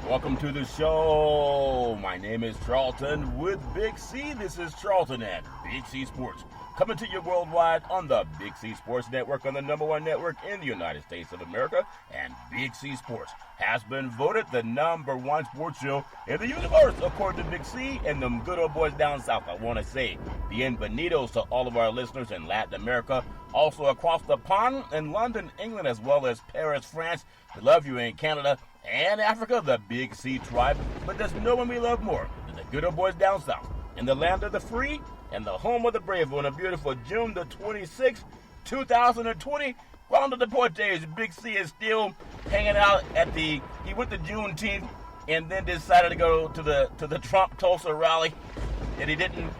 Welcome to the show. My name is Charlton with Big C. This is Charlton at Big C Sports. Coming to you worldwide on the Big C Sports Network, on the #1 network in the United States of America. And Big C Sports has been voted the #1 sports show in the universe, according to Big C and them good old boys down south. I want to say bienvenidos to all of our listeners in Latin America, also across the pond in London, England, as well as Paris, France. We love you in Canada and Africa, the Big C tribe. But there's no one we love more than the good old boys down south, in the land of the free and the home of the brave, on a beautiful June the 26th, 2020. Rondo Deportes, Big C is still hanging out at he went to Juneteenth and then decided to go to the Trump Tulsa rally. And he didn't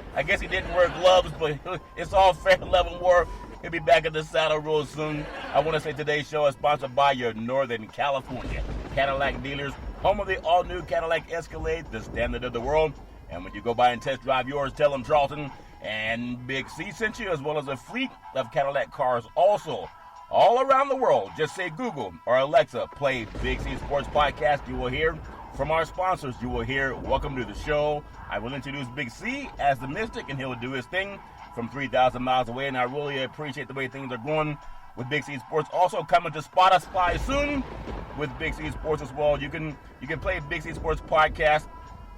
wear gloves, but it's all fair level war. He'll be back in the saddle real soon. I want to say today's show is sponsored by your Northern California Cadillac dealers, home of the all-new Cadillac Escalade, the standard of the world. And when you go by and test drive yours, tell them Charlton and Big C sent you, as well as a fleet of Cadillac cars also all around the world. Just say Google or Alexa, play Big C Sports Podcast. You will hear from our sponsors. You will hear Welcome to the Show. I will introduce Big C as the Mystic, and he'll do his thing from 3,000 miles away. And I really appreciate the way things are going with Big C Sports. Also coming to Spotify soon with Big C Sports as well. You can play Big C Sports Podcast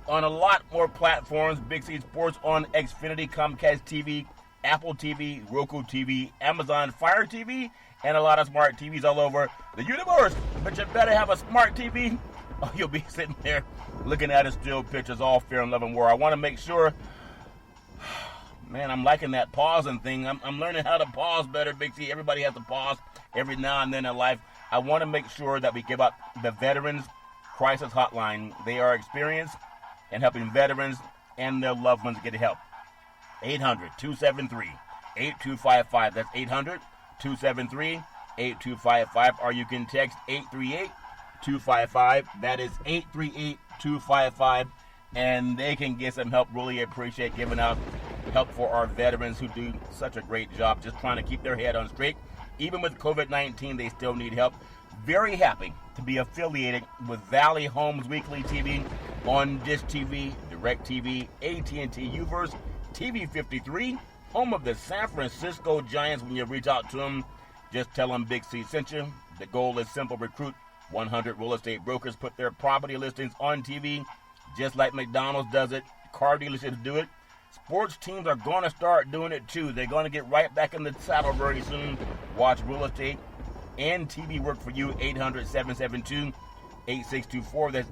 on a lot more platforms. Big C Sports on Xfinity, Comcast TV, Apple TV, Roku TV, Amazon Fire TV, and a lot of smart TVs all over the universe. But you better have a smart TV, or you'll be sitting there looking at it still pictures, all fair and love and war. I want to make sure, man, I'm liking that pausing thing. I'm learning how to pause better, Big C. Everybody has to pause every now and then in life. I want to make sure that we give up the Veterans Crisis Hotline. They are experienced in helping veterans and their loved ones get help. 800-273-8255. That's 800-273-8255. Or you can text 838-255. That is 838-255. And they can get some help. Really appreciate giving out help for our veterans who do such a great job just trying to keep their head on straight. Even with COVID-19, they still need help. Very happy to be affiliated with Valley Homes Weekly TV on Dish TV, DirecTV, AT&T Uverse, TV 53, home of the San Francisco Giants. When you reach out to them, just tell them Big C sent you. The goal is simple: recruit 100 real estate brokers, put their property listings on TV, just like McDonald's does it. Car dealerships do it. Sports teams are going to start doing it too. They're going to get right back in the saddle very soon. Watch real estate and TV work for you. 800-772-8624. That's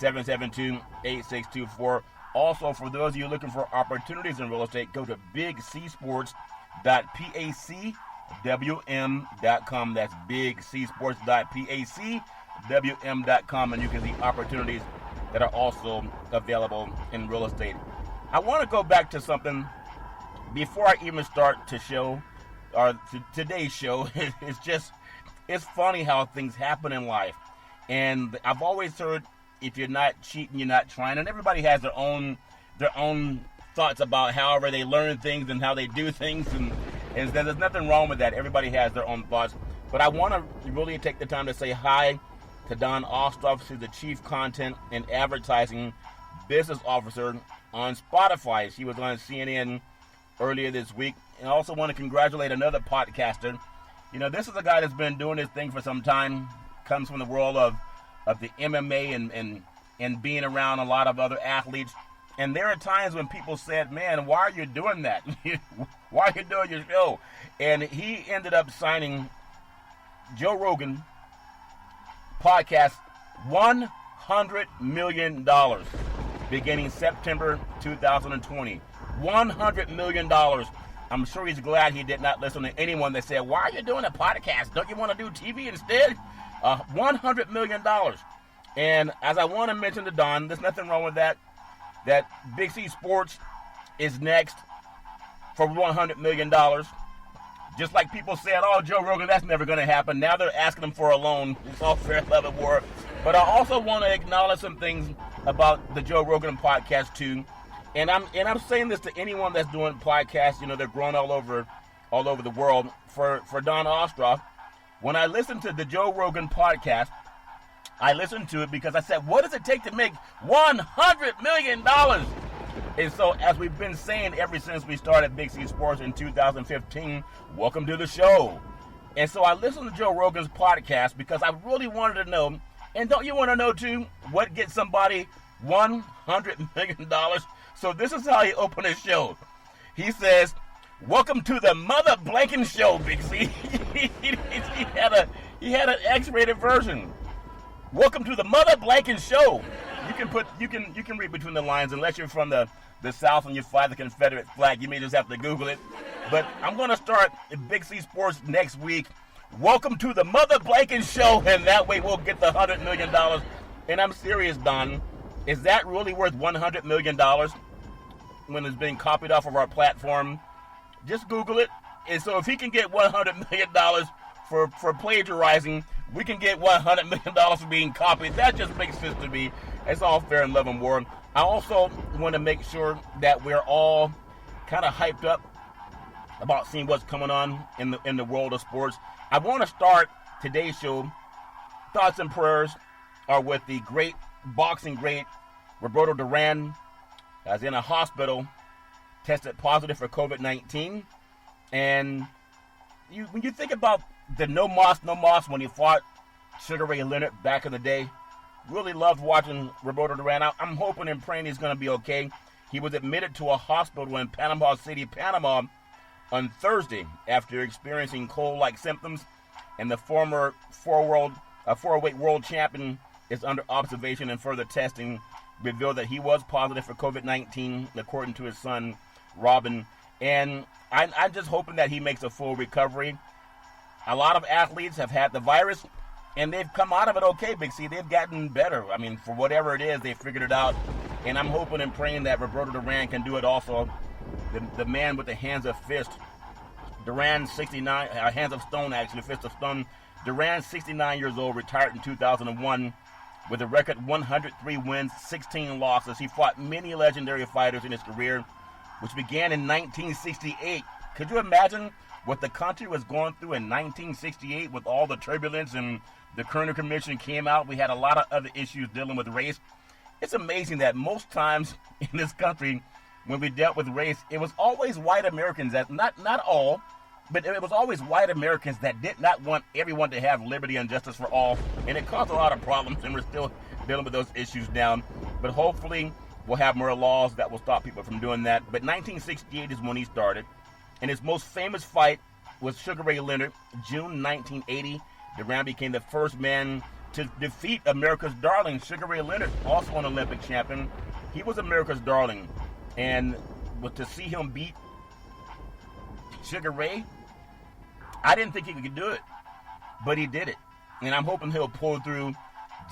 800-772-8624. Also, for those of you looking for opportunities in real estate, go to bigcsports.pacwm.com. That's bigcsports.pacwm.com, and you can see opportunities that are also available in real estate. I want to go back to something before I even start to show, or today's show. It's funny how things happen in life. And I've always heard, if you're not cheating, you're not trying. And everybody has their own thoughts about however they learn things and how they do things. And there's nothing wrong with that. Everybody has their own thoughts. But I want to really take the time to say hi to Dawn Ostroff. She's the Chief Content and Advertising Business Officer on Spotify. She was on CNN earlier this week. And I also want to congratulate another podcaster. You know, this is a guy that's been doing this thing for some time, comes from the world of the MMA and being around a lot of other athletes. And there are times when people said, man, why are you doing that? Why are you doing your show? And he ended up signing Joe Rogan podcast $100 million beginning September 2020. $100 million. I'm sure he's glad he did not listen to anyone that said, why are you doing a podcast? Don't you want to do TV instead? $100 million. And as I want to mention to Don, there's nothing wrong with that Big C Sports is next for $100 million. Just like people said, oh, Joe Rogan, that's never going to happen. Now they're asking him for a loan. It's all fair level war. But I also want to acknowledge some things about the Joe Rogan podcast too. And I'm saying this to anyone that's doing podcasts. You know, they're growing all over the world. For Dawn Ostroff, when I listen to the Joe Rogan podcast, I listened to it because I said, what does it take to make $100 million? And so, as we've been saying ever since we started Big C Sports in 2015, welcome to the show. And so I listened to Joe Rogan's podcast because I really wanted to know, and don't you want to know too, what gets somebody $100 million? So this is how he opened his show. He says, welcome to the Mother Blanking Show, Big C. he had an X-rated version. Welcome to the Mother Blanking Show. You can read between the lines unless you're from the South and you fly the Confederate flag. You may just have to Google it. But I'm going to start Big C Sports next week. Welcome to the Mother Blanking Show, and that way we'll get the $100 million. And I'm serious, Don. Is that really worth $100 million when it's being copied off of our platform? Just Google it. And so if he can get $100 million for plagiarizing, we can get $100 million for being copied. That just makes sense to me. It's all fair in love and war. I also want to make sure that we're all kind of hyped up about seeing what's coming on in the world of sports. I want to start today's show. Thoughts and prayers are with the great boxing great Roberto Duran, as in a hospital, tested positive for COVID-19. And when you think about the no moss when he fought Sugar Ray Leonard back in the day, really loved watching Roberto Duran. I'm hoping and praying he's going to be okay. He was admitted to a hospital in Panama City, Panama, on Thursday after experiencing cold-like symptoms, and the former four-weight world champion is under observation, and further testing revealed that he was positive for COVID-19, according to his son, Robin. And I'm just hoping that he makes a full recovery. A lot of athletes have had the virus, and they've come out of it okay, Big C. They've gotten better. I mean, for whatever it is, they figured it out. And I'm hoping and praying that Roberto Duran can do it also. The man with the hands of fist. Duran, 69, hands of stone, actually, fist of stone. Duran, 69 years old, retired in 2001 with a record 103 wins, 16 losses. He fought many legendary fighters in his career, which began in 1968. Could you imagine what the country was going through in 1968 with all the turbulence and the Kerner Commission came out? We had a lot of other issues dealing with race. It's amazing that most times in this country, when we dealt with race, it was always white Americans that, not all, but it was always white Americans that did not want everyone to have liberty and justice for all. And it caused a lot of problems, and we're still dealing with those issues now. But hopefully we'll have more laws that will stop people from doing that. But 1968 is when he started. And his most famous fight was Sugar Ray Leonard, June 1980. Duran became the first man to defeat America's darling, Sugar Ray Leonard, also an Olympic champion. He was America's darling. And to see him beat Sugar Ray, I didn't think he could do it, but he did it. And I'm hoping he'll pull through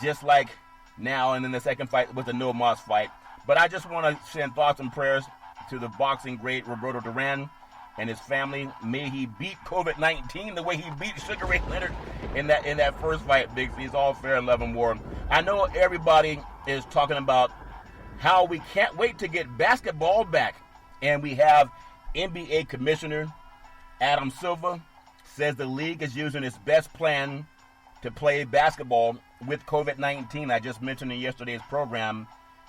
just like now. And then the second fight was the No Moss fight. But I just want to send thoughts and prayers to the boxing great Roberto Duran and his family. May he beat COVID-19 the way he beat Sugar Ray Leonard in that first fight, Big C. It's all fair in love and war. I know everybody is talking about how we can't wait to get basketball back. And we have NBA Commissioner Adam Silver says the league is using its best plan to play basketball with COVID-19. I just mentioned in yesterday's program,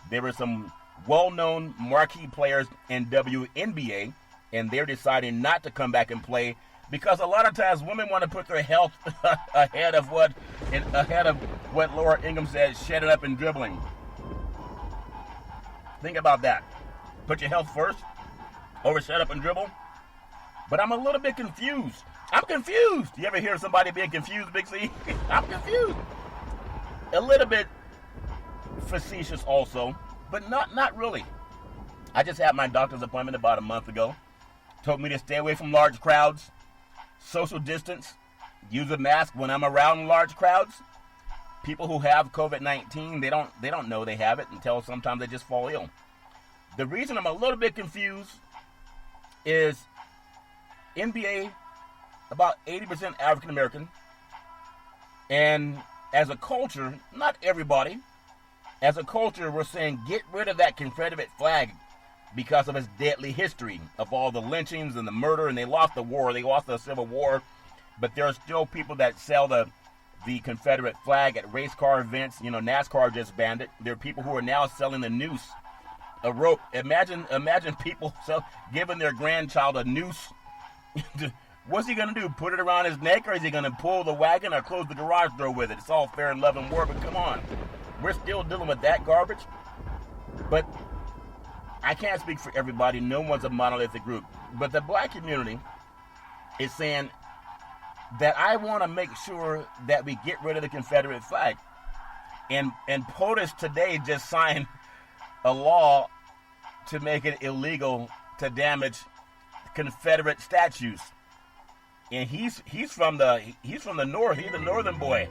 there were some well-known marquee players in WNBA, and they're deciding not to come back and play because a lot of times women want to put their health ahead of what Laura Ingham said, shut it up and dribbling. Think about that. Put your health first over shut up and dribble. But I'm a little bit confused. I'm confused. You ever hear somebody being confused, Big C? I'm confused. A little bit facetious also, but not really. I just had my doctor's appointment about a month ago. Told me to stay away from large crowds, social distance, use a mask when I'm around large crowds. People who have COVID-19, they don't know they have it until sometimes they just fall ill. The reason I'm a little bit confused is NBA, about 80% African American, and as a culture, not everybody, as a culture, we're saying get rid of that Confederate flag because of its deadly history of all the lynchings and the murder, and they lost the war, they lost the Civil War, but there are still people that sell the the Confederate flag at race car events. You know, NASCAR just banned it. There are people who are now selling a noose, a rope. Imagine people giving their grandchild a noose. What's he going to do? Put it around his neck, or is he going to pull the wagon or close the garage door with it? It's all fair and love and war, but come on. We're still dealing with that garbage. But I can't speak for everybody. No one's a monolithic group. But the black community is saying that I want to make sure that we get rid of the Confederate flag. And POTUS today just signed a law to make it illegal to damage Confederate statues. And he's from the north. He's a northern boy,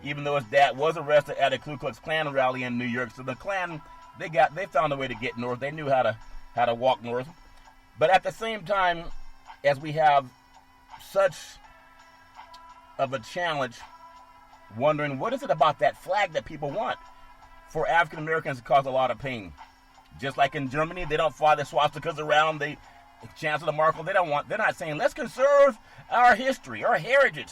even though his dad was arrested at a Ku Klux Klan rally in New York. So the Klan, they found a way to get north. They knew how to walk north. But at the same time, as we have such of a challenge, wondering what is it about that flag that people want? For African Americans, it caused a lot of pain. Just like in Germany, they don't fly the swastikas around. Chancellor Merkel, they're not saying, let's conserve our history, our heritage.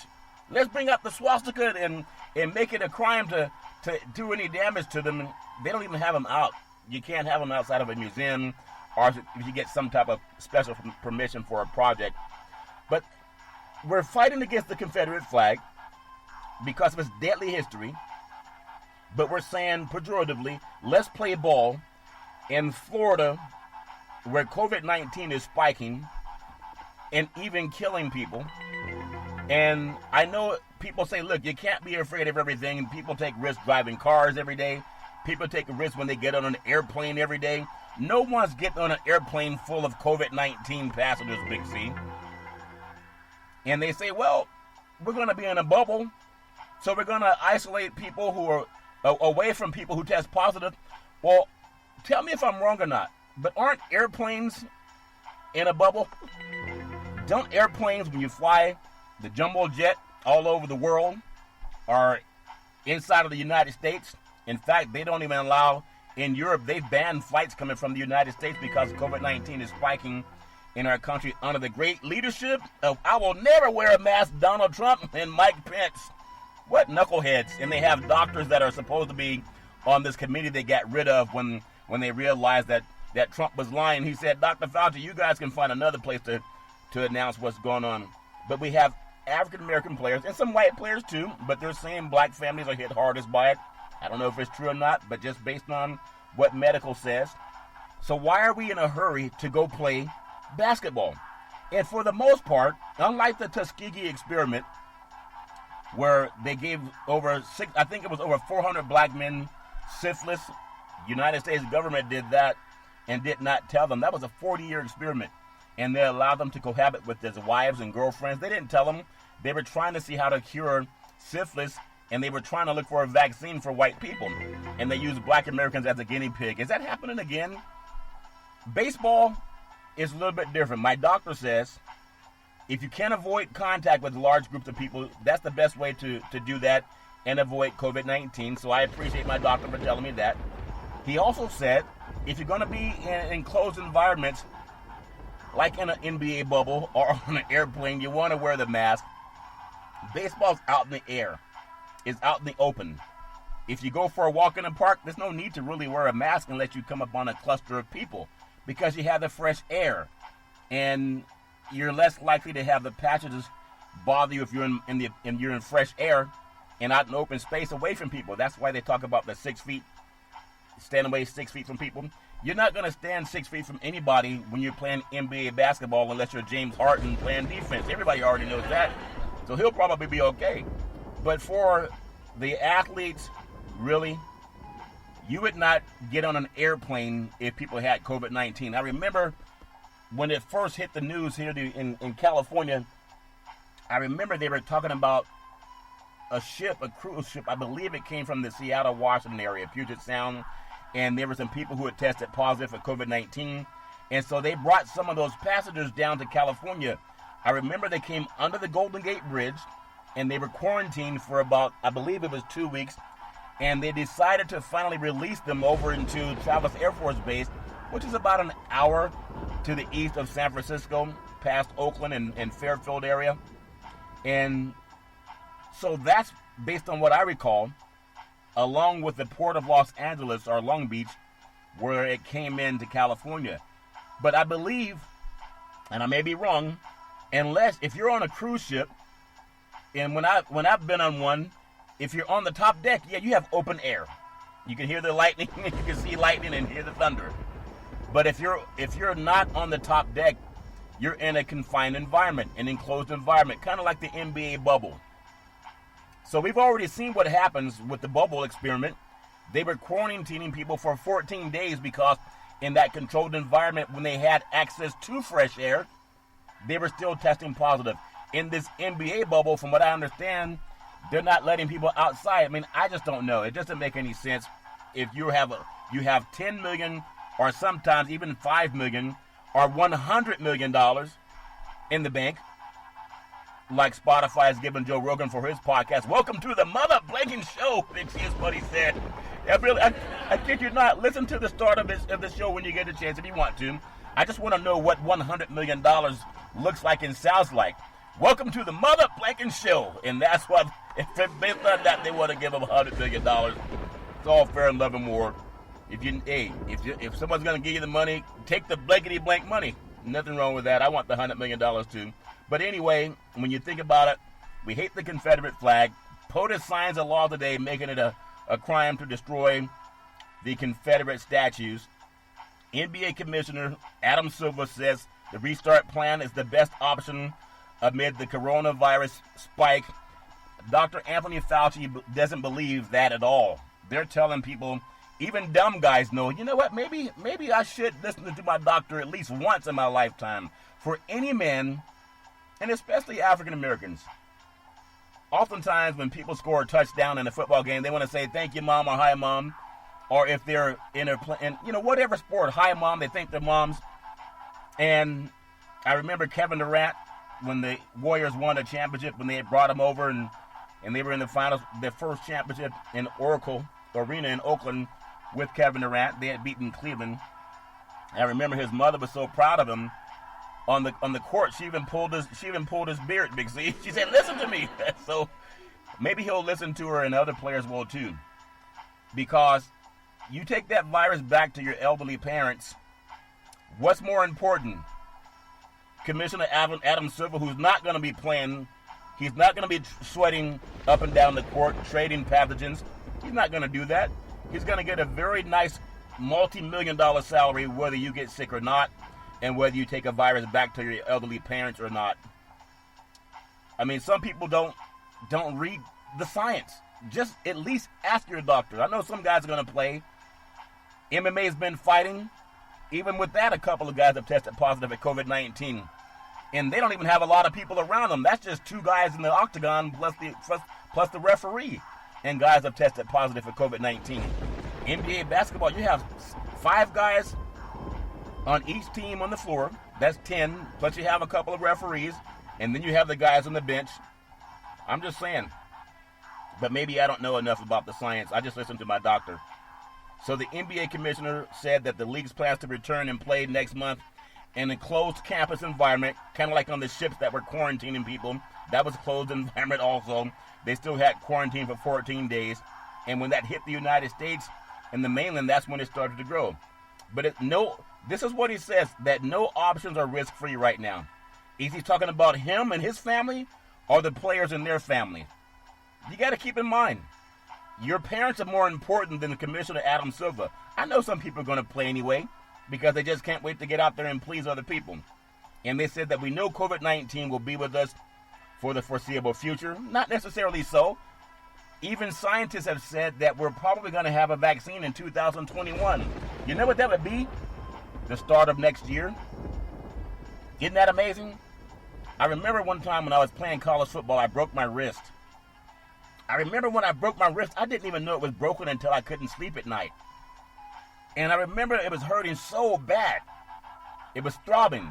Let's bring up the swastika and make it a crime to do any damage to them. They don't even have them out. You can't have them outside of a museum, or if you get some type of special permission for a project. But we're fighting against the Confederate flag because of its deadly history. But we're saying pejoratively, let's play ball. In Florida, where COVID-19 is spiking and even killing people. And I know people say, look, you can't be afraid of everything. People take risks driving cars every day. People take a risk when they get on an airplane every day. No one's getting on an airplane full of COVID-19 passengers, Big C. And they say, well, we're going to be in a bubble, so we're going to isolate people who are away from people who test positive. Well, tell me if I'm wrong or not, but aren't airplanes in a bubble? Don't airplanes, when you fly the jumbo jet all over the world, are inside of the United States? In fact, they don't even allow, in Europe, they've banned flights coming from the United States because COVID-19 is spiking in our country under the great leadership of, I will never wear a mask, Donald Trump and Mike Pence. What knuckleheads. And they have doctors that are supposed to be on this committee they got rid of when they realized that Trump was lying. He said, Dr. Fauci, you guys can find another place to announce what's going on. But we have African-American players, and some white players too, but they're saying black families are hit hardest by it. I don't know if it's true or not, but just based on what medical says. So why are we in a hurry to go play basketball? And for the most part, unlike the Tuskegee experiment, where they gave over 400 black men syphilis, United States government did that and did not tell them. That was a 40-year experiment. And they allowed them to cohabit with their wives and girlfriends. They didn't tell them. They were trying to see how to cure syphilis, and they were trying to look for a vaccine for white people. And they used black Americans as a guinea pig. Is that happening again? Baseball is a little bit different. My doctor says if you can avoid contact with large groups of people, that's the best way to do that and avoid COVID-19. So I appreciate my doctor for telling me that. He also said if you're going to be in enclosed environments, like in an NBA bubble or on an airplane, you want to wear the mask. Baseball's out in the air. It's out in the open. If you go for a walk in the park, there's no need to really wear a mask unless you come upon a cluster of people because you have the fresh air. And you're less likely to have the pathogens bother you if you're you're in fresh air and out in open space away from people. That's why they talk about the 6 feet, stand away 6 feet from people. You're not going to stand 6 feet from anybody when you're playing NBA basketball unless you're James Harden playing defense. Everybody already knows that. So he'll probably be okay. But for the athletes, really, you would not get on an airplane if people had COVID-19. I remember when it first hit the news here in California, I remember they were talking about a cruise ship. I believe it came from the Seattle, Washington area, Puget Sound. And there were some people who had tested positive for COVID-19. And so they brought some of those passengers down to California. I remember they came under the Golden Gate Bridge, and they were quarantined for about, I believe it was 2 weeks. And they decided to finally release them over into Travis Air Force Base, which is about an hour to the east of San Francisco, past Oakland and Fairfield area. And so that's based on what I recall, along with the port of Los Angeles or Long Beach, where it came into California. But I believe, and I may be wrong, if you're on a cruise ship, and when I've been on one, if you're on the top deck, yeah, you have open air. You can hear the lightning, you can see lightning and hear the thunder. But if you're not on the top deck, you're in a confined environment, an enclosed environment, kind of like the NBA bubble. So we've already seen what happens with the bubble experiment. They were quarantining people for 14 days because in that controlled environment, when they had access to fresh air, they were still testing positive. In this NBA bubble, from what I understand, they're not letting people outside. I mean, I just don't know. It doesn't make any sense. If you have 10 million or sometimes even 5 million or $100 million in the bank, like Spotify has given Joe Rogan for his podcast. Welcome to the Mother Blanking Show, Big C is what he said. Yeah, really, I kid you not. Listen to the start of the show when you get a chance if you want to. I just want to know what $100 million looks like and sounds like. Welcome to the Mother Blanking Show. And that's what, if they thought that, they want to give him $100 million. It's all fair and love and war. If someone's going to give you the money, take the blankety blank money. Nothing wrong with that. I want the $100 million too. But anyway, when you think about it, we hate the Confederate flag. POTUS signs a law today making it a crime to destroy the Confederate statues. NBA Commissioner Adam Silver says the restart plan is the best option amid the coronavirus spike. Dr. Anthony Fauci doesn't believe that at all. They're telling people, even dumb guys know, you know what, maybe I should listen to my doctor at least once in my lifetime. For any man, and especially African Americans, oftentimes when people score a touchdown in a football game, they want to say thank you, mom, or hi, mom. Or if they're in whatever sport, hi, mom, they thank their moms. And I remember Kevin Durant, when the Warriors won a championship, when they had brought him over and they were in the finals, their first championship in Oracle Arena in Oakland with Kevin Durant. They had beaten Cleveland. I remember his mother was so proud of him. On the court, she even pulled his beard, Big C. She said, "Listen to me." So maybe he'll listen to her, and other players will too. Because you take that virus back to your elderly parents. What's more important? Commissioner Adam Silver, who's not going to be playing, he's not going to be sweating up and down the court, trading pathogens. He's not going to do that. He's going to get a very nice multi-million-dollar salary whether you get sick or not, and whether you take a virus back to your elderly parents or not. I mean, some people don't read the science. Just at least ask your doctor. I know some guys are going to play. MMA's been fighting. Even with that, a couple of guys have tested positive at COVID-19. And they don't even have a lot of people around them. That's just 2 guys in the octagon plus the referee. And guys have tested positive for COVID-19. NBA basketball, you have 5 guys on each team on the floor. That's 10. Plus you have a couple of referees. And then you have the guys on the bench. I'm just saying. But maybe I don't know enough about the science. I just listened to my doctor. So the NBA commissioner said that the league's plans to return and play next month in a closed campus environment, kind of like on the ships that were quarantining people. That was a closed environment also. They still had quarantine for 14 days. And when that hit the United States and the mainland, that's when it started to grow. But this is what he says, that no options are risk-free right now. Is he talking about him and his family or the players and their family? You got to keep in mind, your parents are more important than the Commissioner Adam Silver. I know some people are going to play anyway because they just can't wait to get out there and please other people. And they said that we know COVID-19 will be with us for the foreseeable future. Not necessarily so. Even scientists have said that we're probably going to have a vaccine in 2021. You know what that would be? The start of next year. Isn't that amazing? I remember one time when I was playing college football, I broke my wrist. I remember when I broke my wrist, I didn't even know it was broken until I couldn't sleep at night. And I remember it was hurting so bad. It was throbbing.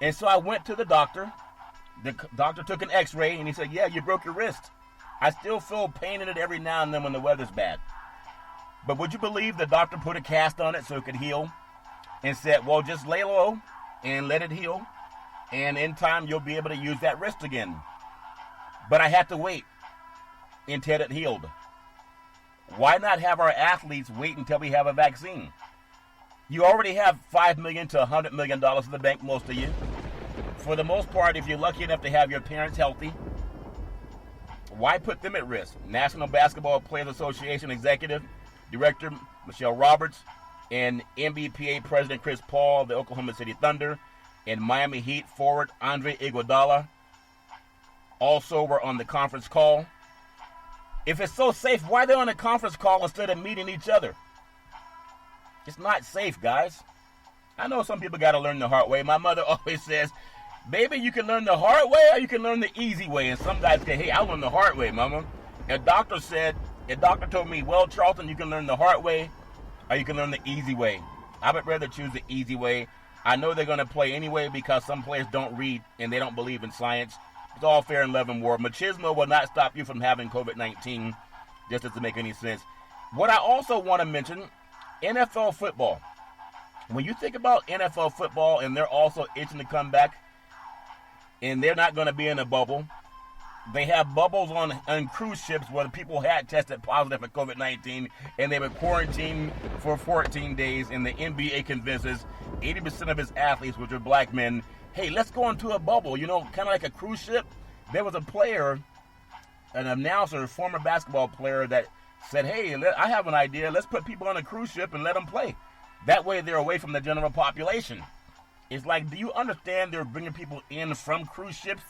And so I went to the doctor. The doctor took an x-ray and he said, yeah, you broke your wrist. I still feel pain in it every now and then when the weather's bad. But would you believe the doctor put a cast on it so it could heal? And said, well, just lay low and let it heal. And in time, you'll be able to use that wrist again. But I had to wait. until it healed. Why not have our athletes wait until we have a vaccine? You already have $5 million to $100 million in the bank, most of you. For the most part, if you're lucky enough to have your parents healthy, why put them at risk? National Basketball Players Association Executive Director Michelle Roberts and NBPA President Chris Paul of the Oklahoma City Thunder and Miami Heat forward Andre Iguodala also were on the conference call. If it's so safe, why are they on a conference call instead of meeting each other? It's not safe, guys. I know some people got to learn the hard way. My mother always says, baby, you can learn the hard way or you can learn the easy way. And some guys say, hey, I'll learn the hard way, mama. A doctor told me, well, Charlton, you can learn the hard way or you can learn the easy way. I would rather choose the easy way. I know they're going to play anyway because some players don't read and they don't believe in science. It's all fair in love and war. Machismo will not stop you from having COVID-19, just doesn't make any sense. What I also want to mention, NFL football. When you think about NFL football and they're also itching to come back and they're not going to be in a bubble, they have bubbles on cruise ships where the people had tested positive for COVID-19 and they were quarantined for 14 days, and the NBA convinces 80% of its athletes, which are black men, hey, let's go into a bubble, kind of like a cruise ship. There was a player, an announcer, a former basketball player that said, hey, I have an idea. Let's put people on a cruise ship and let them play. That way they're away from the general population. It's like, do you understand they're bringing people in from cruise ships?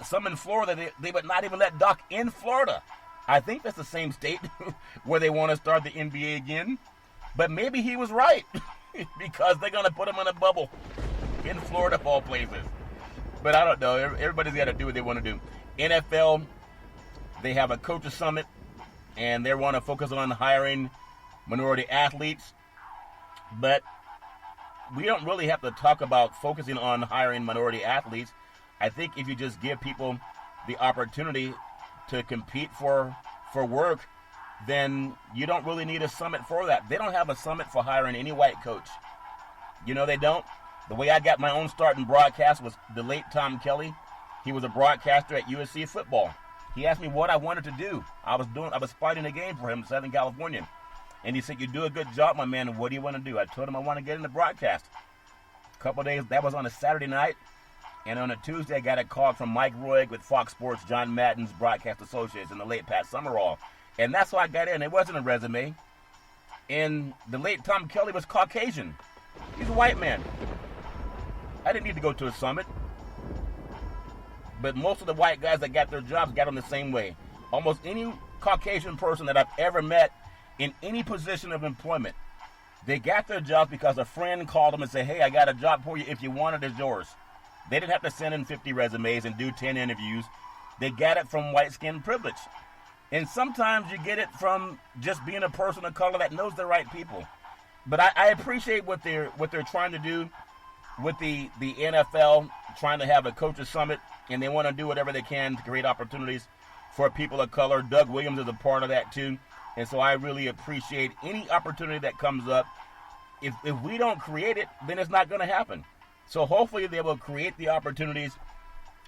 Some in Florida, they would not even let dock in Florida. I think that's the same state where they want to start the NBA again. But maybe he was right because they're going to put them in a bubble in Florida, of all places. But I don't know. Everybody's got to do what they want to do. NFL, they have a coaches summit, and they want to focus on hiring minority athletes. But we don't really have to talk about focusing on hiring minority athletes. I think if you just give people the opportunity to compete for work, then you don't really need a summit for that. They don't have a summit for hiring any white coach. They don't. The way I got my own start in broadcast was the late Tom Kelly. He was a broadcaster at USC football. He asked me what I wanted to do. I was fighting a game for him in Southern California. And he said, you do a good job, my man. What do you want to do? I told him I want to get into broadcast. A couple of days, that was on a Saturday night. And on a Tuesday, I got a call from Mike Roig with Fox Sports, John Madden's broadcast associates, and the late Pat Summerall. And that's how I got in. It wasn't a resume. And the late Tom Kelly was Caucasian. He's a white man. I didn't need to go to a summit. But most of the white guys that got their jobs got them the same way. Almost any Caucasian person that I've ever met in any position of employment, they got their jobs because a friend called them and said, hey, I got a job for you. If you want it, it's yours. They didn't have to send in 50 resumes and do 10 interviews. They got it from white skin privilege. And sometimes you get it from just being a person of color that knows the right people. But I appreciate what they're trying to do with the NFL, trying to have a coaches summit, and they want to do whatever they can to create opportunities for people of color. Doug Williams is a part of that too. And so I really appreciate any opportunity that comes up. If we don't create it, then it's not going to happen. So hopefully they will create the opportunities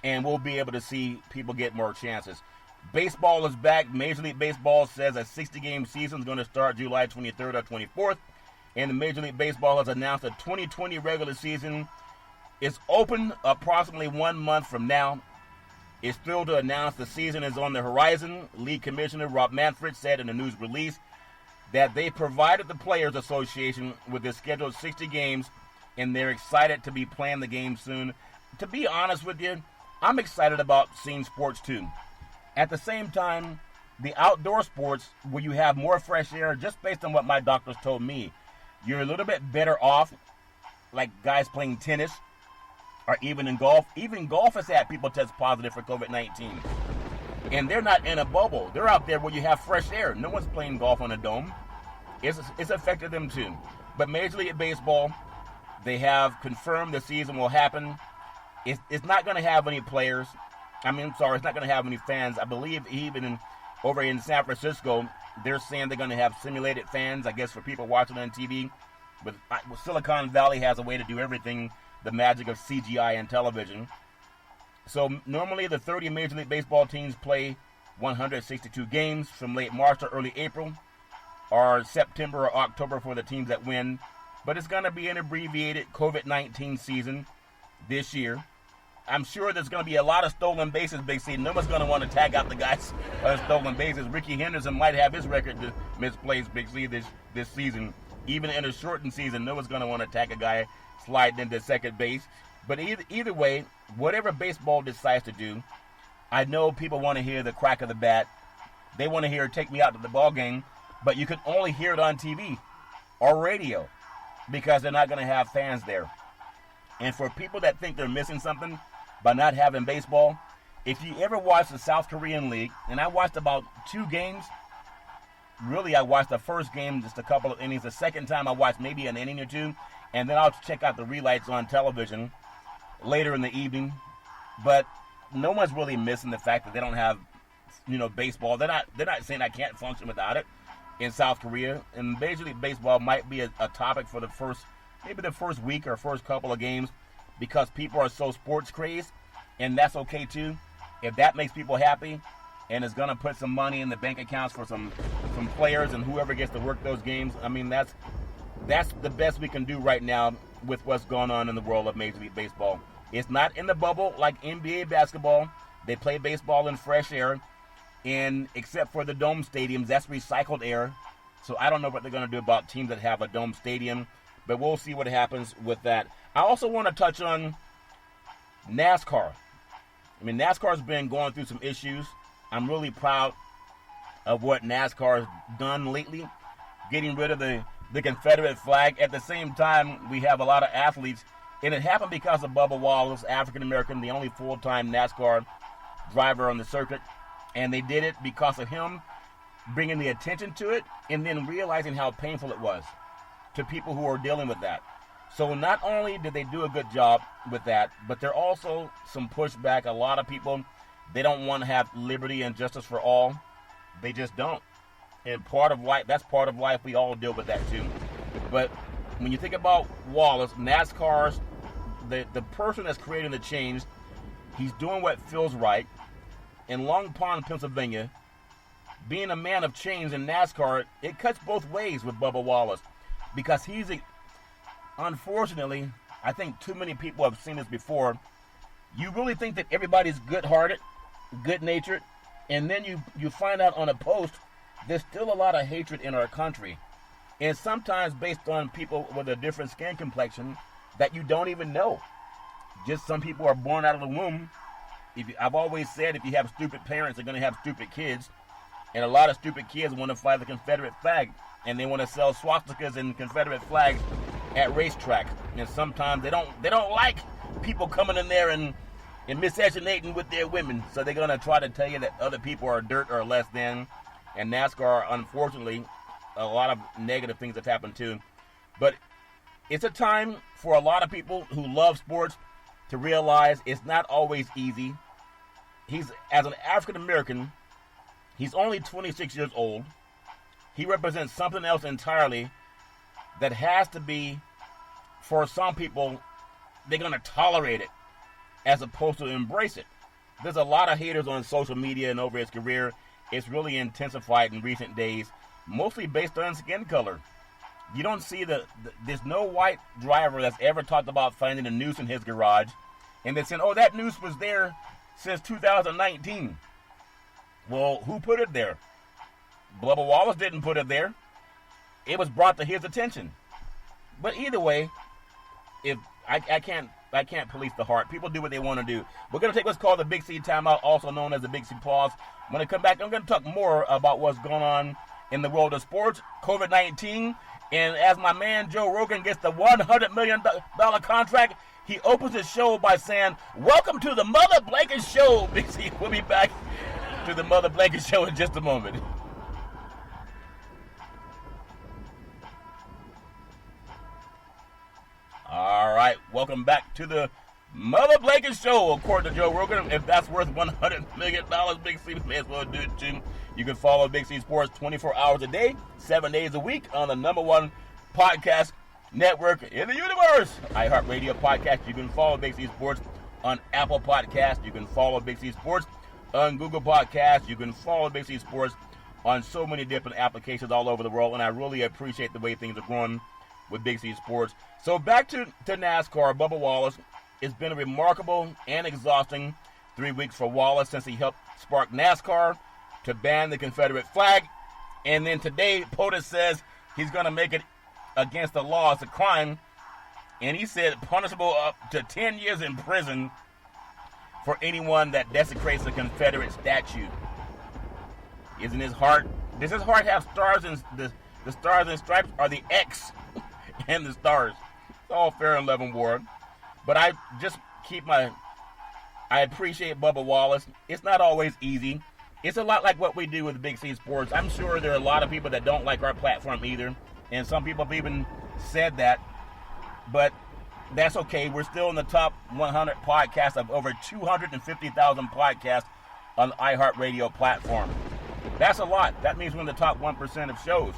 and we'll be able to see people get more chances. Baseball is back. Major League Baseball says a 60-game season is going to start July 23rd or 24th. And the Major League Baseball has announced a 2020 regular season is open approximately 1 month from now. It's thrilled to announce the season is on the horizon. League Commissioner Rob Manfred said in a news release that they provided the Players Association with their scheduled 60 games, and they're excited to be playing the game soon. To be honest with you, I'm excited about seeing sports too. At the same time, the outdoor sports where you have more fresh air, just based on what my doctors told me, you're a little bit better off, like guys playing tennis or even in golf. Even golf has had people test positive for COVID-19. And they're not in a bubble. They're out there where you have fresh air. No one's playing golf on a dome. It's affected them too. But Major League Baseball, they have confirmed the season will happen. It's not going to have any players. It's not going to have any fans. I believe even over in San Francisco, they're saying they're going to have simulated fans, I guess, for people watching on TV. But Silicon Valley has a way to do everything, the magic of CGI and television. So normally the 30 Major League Baseball teams play 162 games from late March to early April, or September or October for the teams that win. But it's going to be an abbreviated COVID-19 season this year. I'm sure there's going to be a lot of stolen bases, Big C. No one's going to want to tag out the guys stolen bases. Ricky Henderson might have his record misplaced, Big C, this season. Even in a shortened season, no one's going to want to tag a guy sliding into second base. But either way, whatever baseball decides to do, I know people want to hear the crack of the bat. They want to hear "Take Me Out to the Ball Game," but you can only hear it on TV or radio because they're not going to have fans there. And for people that think they're missing something by not having baseball, if you ever watch the South Korean League, and I watched about 2 games. Really, I watched the first game, just a couple of innings. The second time I watched maybe an inning or 2, and then I'll check out the relights on television later in the evening. But no one's really missing the fact that they don't have, baseball. They're not saying I can't function without it in South Korea. And Major League Baseball might be a topic for the first week or first couple of games because people are so sports crazed, and that's okay too. If that makes people happy and is going to put some money in the bank accounts for some players and whoever gets to work those games, I mean, that's the best we can do right now with what's going on in the world of Major League Baseball. It's not in the bubble like NBA basketball. They play baseball in fresh air, and except for the dome stadiums, that's recycled air. So I don't know what they're going to do about teams that have a dome stadium, but we'll see what happens with that. I also want to touch on NASCAR. I mean, NASCAR's been going through some issues. I'm really proud of what NASCAR has done lately, getting rid of the Confederate flag. At the same time, we have a lot of athletes, and it happened because of Bubba Wallace, African-American, the only full-time NASCAR driver on the circuit, and they did it because of him bringing the attention to it and then realizing how painful it was to people who are dealing with that. So not only did they do a good job with that, but there are also some pushback. A lot of people, they don't want to have liberty and justice for all. They just don't. And that's part of life. We all deal with that too. But when you think about Wallace, NASCAR's, the person that's creating the change, he's doing what feels right. In Long Pond, Pennsylvania, being a man of change in NASCAR, it cuts both ways with Bubba Wallace. Because unfortunately, I think too many people have seen this before. You really think that everybody's good-hearted, good-natured, and then you find out on a post there's still a lot of hatred in our country. And sometimes based on people with a different skin complexion that you don't even know. Just some people are born out of the womb. I've always said if you have stupid parents, they're going to have stupid kids. And a lot of stupid kids want to fly the Confederate flag. And they want to sell swastikas and Confederate flags at racetracks. And sometimes they don't like people coming in there and miscegenating with their women. So they're going to try to tell you that other people are dirt or less than. And NASCAR, unfortunately, a lot of negative things have happened too. But it's a time for a lot of people who love sports to realize it's not always easy. As an African American, he's only 26 years old. He represents something else entirely that has to be, for some people, they're going to tolerate it as opposed to embrace it. There's a lot of haters on social media and over his career. It's really intensified in recent days, mostly based on skin color. You don't see there's no white driver that's ever talked about finding a noose in his garage and then saying, oh, that noose was there since 2019. Well, who put it there? Bubba Wallace didn't put it there. It was brought to his attention. But either way, if I can't police the heart. People do what they want to do. We're going to take what's called the Big C timeout, also known as the Big C pause. When I come back, I'm going to talk more about what's going on in the world of sports, COVID-19, and as my man Joe Rogan gets the $100 million contract, he opens his show by saying, "Welcome to the Mother Blanket Show." Big C, we'll be back to the Mother Blanket Show in just a moment. All right, welcome back to the Mother Blanket Show. According to Joe Rogan, if that's worth $100 million, Big C may as well do it too. You can follow Big C Sports 24 hours a day, 7 days a week on the #1 podcast network in the universe, iHeartRadio Podcast. You can follow Big C Sports on Apple Podcasts. You can follow Big C Sports on Google Podcasts. You can follow Big C Sports on so many different applications all over the world, and I really appreciate the way things are going with Big C Sports. So back to NASCAR, Bubba Wallace. It's been a remarkable and exhausting 3 weeks for Wallace since he helped spark NASCAR to ban the Confederate flag. And then today, POTUS says he's going to make it against the law. It's a crime. And he said punishable up to 10 years in prison for anyone that desecrates a Confederate statue. Isn't his heart? Does his heart have stars and the stars and stripes are the X and the stars? It's all fair in love and war. But I just I appreciate Bubba Wallace. It's not always easy. It's a lot like what we do with Big C Sports. I'm sure there are a lot of people that don't like our platform either. And some people have even said that. But that's okay. We're still in the top 100 podcasts of over 250,000 podcasts on the iHeartRadio platform. That's a lot. That means we're in the top 1% of shows.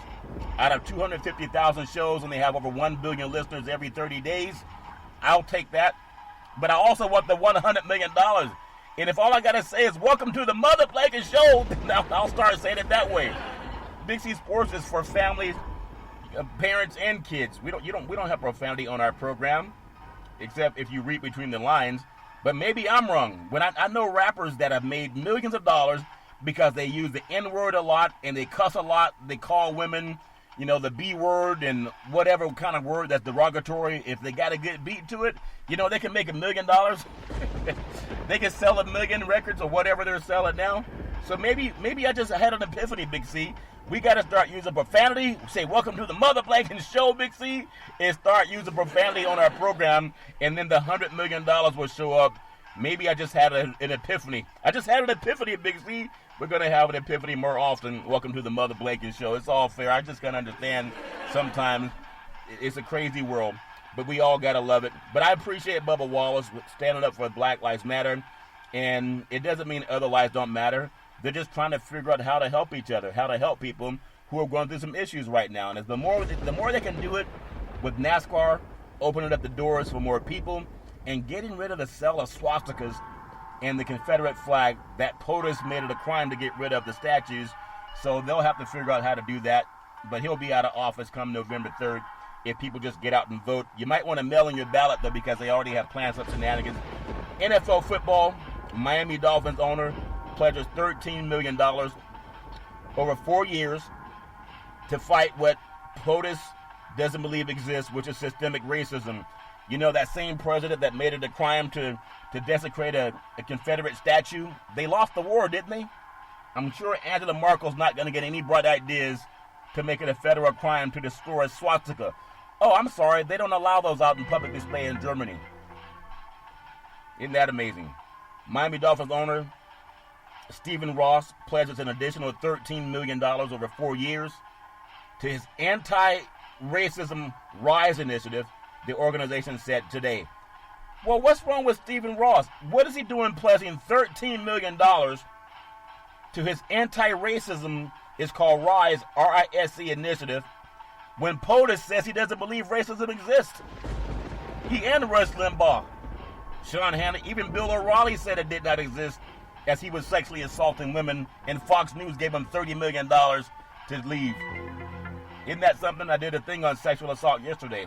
Out of 250,000 shows, and they have over 1 billion listeners every 30 days, I'll take that. But I also want the $100 million. And if all I got to say is, welcome to the Mother Blanket Show, I'll start saying it that way. Big C Sports is for families, parents, and kids. We don't have profanity on our program, except if you read between the lines. But maybe I'm wrong. When I know rappers that have made millions of dollars because they use the N-word a lot and they cuss a lot. They call women, the B-word and whatever kind of word that's derogatory. If they got a good beat to it, they can make $1 million. They can sell 1 million records or whatever they're selling now. So maybe I just had an epiphany, Big C. We got to start using profanity. Say, welcome to the Mother Blanket Show, Big C, and start using profanity on our program, and then the $100 million will show up. Maybe I just had an epiphany. I just had an epiphany, Big C. We're going to have an epiphany more often. Welcome to the Mother Blanket Show. It's all fair. I just got to understand sometimes it's a crazy world, but we all got to love it. But I appreciate Bubba Wallace standing up for Black Lives Matter, and it doesn't mean other lives don't matter. They're just trying to figure out how to help each other, how to help people who are going through some issues right now. And the more they can do it with NASCAR, opening up the doors for more people, and getting rid of the sale of swastikas and the Confederate flag, that POTUS made it a crime to get rid of the statues. So they'll have to figure out how to do that. But he'll be out of office come November 3rd if people just get out and vote. You might want to mail in your ballot, though, because they already have plans for shenanigans. NFL football, Miami Dolphins owner pledges $13 million over 4 years to fight what POTUS doesn't believe exists, which is systemic racism. That same president that made it a crime to desecrate a Confederate statue, they lost the war, didn't they? I'm sure Angela Merkel's not going to get any bright ideas to make it a federal crime to destroy a swastika. Oh, I'm sorry, they don't allow those out in public display in Germany. Isn't that amazing? Miami Dolphins owner Stephen Ross pledges an additional $13 million over 4 years to his anti-racism RISE initiative, the organization said today. Well, what's wrong with Stephen Ross? What is he doing pledging $13 million to his anti-racism, it's called RISE, R-I-S-E initiative, when POTUS says he doesn't believe racism exists? He and Rush Limbaugh, Sean Hannity, even Bill O'Reilly said it did not exist as he was sexually assaulting women, and Fox News gave him $30 million to leave. Isn't that something? I did a thing on sexual assault yesterday.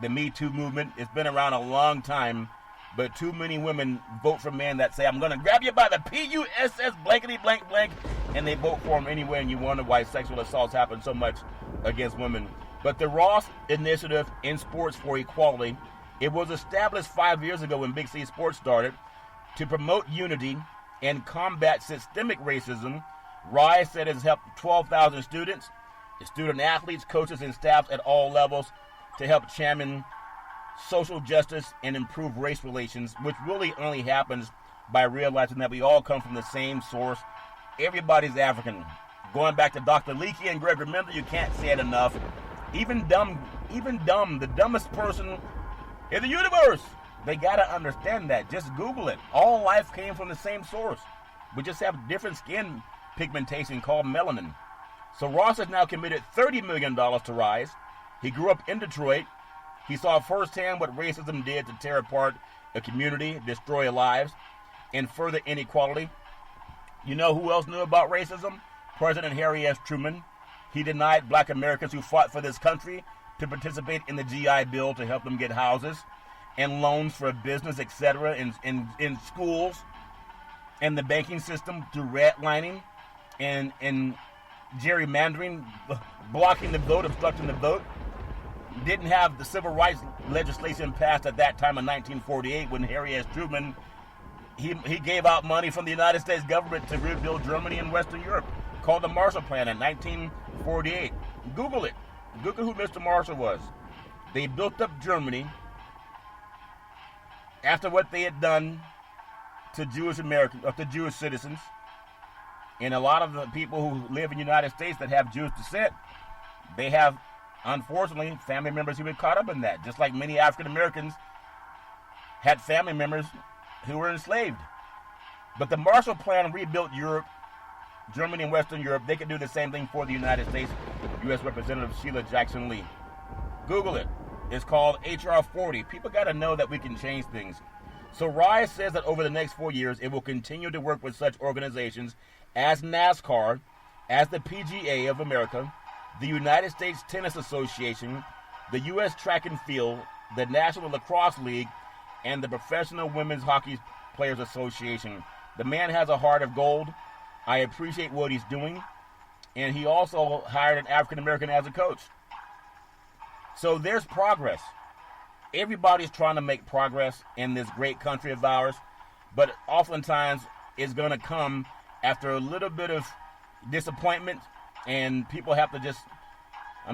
The Me Too movement, it's been around a long time, but too many women vote for men that say, I'm going to grab you by the P-U-S-S blankety blank blank, and they vote for them anyway, and you wonder why sexual assaults happen so much against women. But the Ross Initiative in Sports for Equality, it was established 5 years ago when Big C Sports started to promote unity and combat systemic racism. RISE said it has helped 12,000 students, student athletes, coaches, and staffs at all levels to help champion social justice and improve race relations, which really only happens by realizing that we all come from the same source. Everybody's African. Going back to Dr. Leakey and Greg, remember, you can't say it enough. Even dumb, the dumbest person in the universe, they got to understand that. Just Google it. All life came from the same source. We just have different skin pigmentation called melanin. So Ross has now committed $30 million to RISE. He grew up in Detroit. He saw firsthand what racism did to tear apart a community, destroy lives, and further inequality. You know who else knew about racism? President Harry S. Truman. He denied black Americans who fought for this country to participate in the GI Bill to help them get houses and loans for business, etc., in schools and the banking system through redlining and gerrymandering, blocking the vote, obstructing the vote. Didn't have the civil rights legislation passed at that time in 1948 when Harry S. Truman, he gave out money from the United States government to rebuild Germany and Western Europe, called the Marshall Plan in 1948. Google it. Google who Mr. Marshall was. They built up Germany after what they had done to Jewish Americans, or to Jewish citizens, and a lot of the people who live in the United States that have Jewish descent, they have, unfortunately, family members who were caught up in that, just like many African Americans had family members who were enslaved. But the Marshall Plan rebuilt Europe, Germany and Western Europe. They could do the same thing for the United States. U.S. Representative Sheila Jackson Lee. Google it. It's called H.R. 40. People got to know that we can change things. So RISE says that over the next 4 years, it will continue to work with such organizations as NASCAR, as the PGA of America, the United States Tennis Association, the U.S. Track and Field, the National Lacrosse League, and the Professional Women's Hockey Players Association. The man has a heart of gold. I appreciate what he's doing. And he also hired an African American as a coach. So there's progress. Everybody's trying to make progress in this great country of ours, but oftentimes it's going to come after a little bit of disappointment, and people have to just,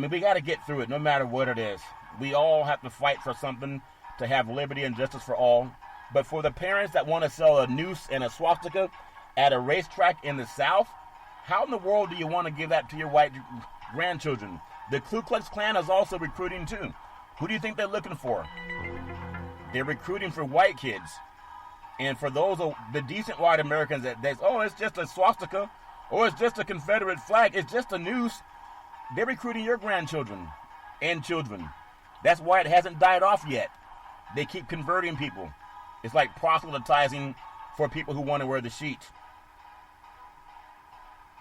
we got to get through it no matter what it is. We all have to fight for something, to have liberty and justice for all. But for the parents that want to sell a noose and a swastika at a racetrack in the South, how in the world do you want to give that to your white grandchildren? The Ku Klux Klan is also recruiting too. Who do you think they're looking for? They're recruiting for white kids. And for those, the decent white Americans that it's just a swastika, or it's just a Confederate flag, it's just a noose, they're recruiting your grandchildren and children. That's why it hasn't died off yet. They keep converting people. It's like proselytizing for people who want to wear the sheet.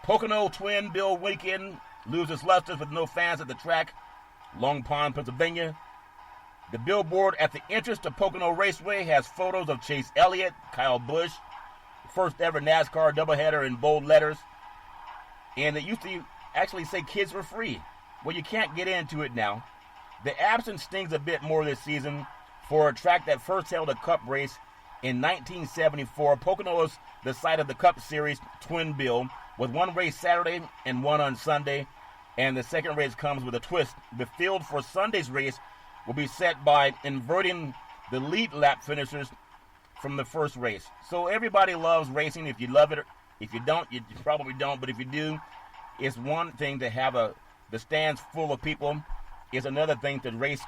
Pocono Twin Bill weekend loses luster with no fans at the track. Long Pond, Pennsylvania. The billboard at the entrance to Pocono Raceway has photos of Chase Elliott, Kyle Busch, first ever NASCAR doubleheader in bold letters. And it used to actually say kids were free. Well, you can't get into it now. The absence stings a bit more this season for a track that first held a Cup race in 1974. Pocono is the site of the Cup Series Twin Bill, with one race Saturday and one on Sunday, and the second race comes with a twist. The field for Sunday's race will be set by inverting the lead lap finishers from the first race. So everybody loves racing. If you love it, if you don't, you probably don't, but if you do, it's one thing to have the stands full of people. It's another thing to race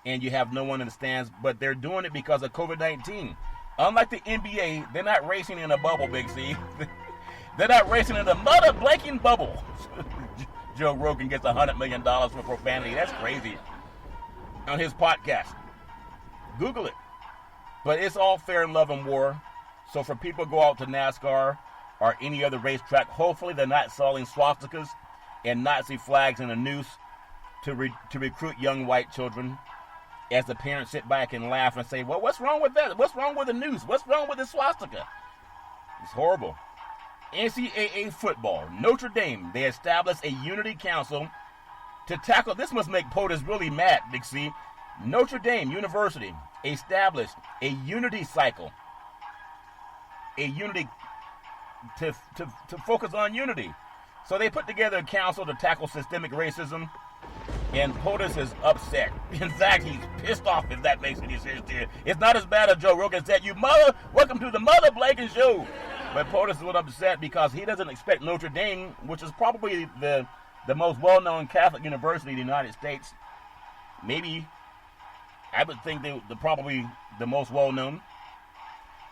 and you have no one in the stands, but they're doing it because of COVID-19. Unlike the NBA, they're not racing in a bubble, Big C. They're not racing in a mother blanking bubble. Joe Rogan gets $100 million for profanity. That's crazy. On his podcast. Google it. But it's all fair in love and war. So for people who go out to NASCAR or any other racetrack, hopefully they're not selling swastikas and Nazi flags in a noose to recruit young white children. As the parents sit back and laugh and say, well, what's wrong with that? What's wrong with the noose? What's wrong with the swastika? It's horrible. NCAA football. Notre Dame, they established a unity council to tackle. This must make POTUS really mad, Big C. Notre Dame University established a unity cycle. A unity to focus on unity. So they put together a council to tackle systemic racism, and POTUS is upset. In fact, he's pissed off, if that makes any sense to you. It's not as bad as Joe Rogan said, you mother, welcome to the Mother Blanken Show. But POTUS is a little upset because he doesn't expect Notre Dame, which is probably the most well-known Catholic university in the United States. Maybe, I would think they're probably the most well-known.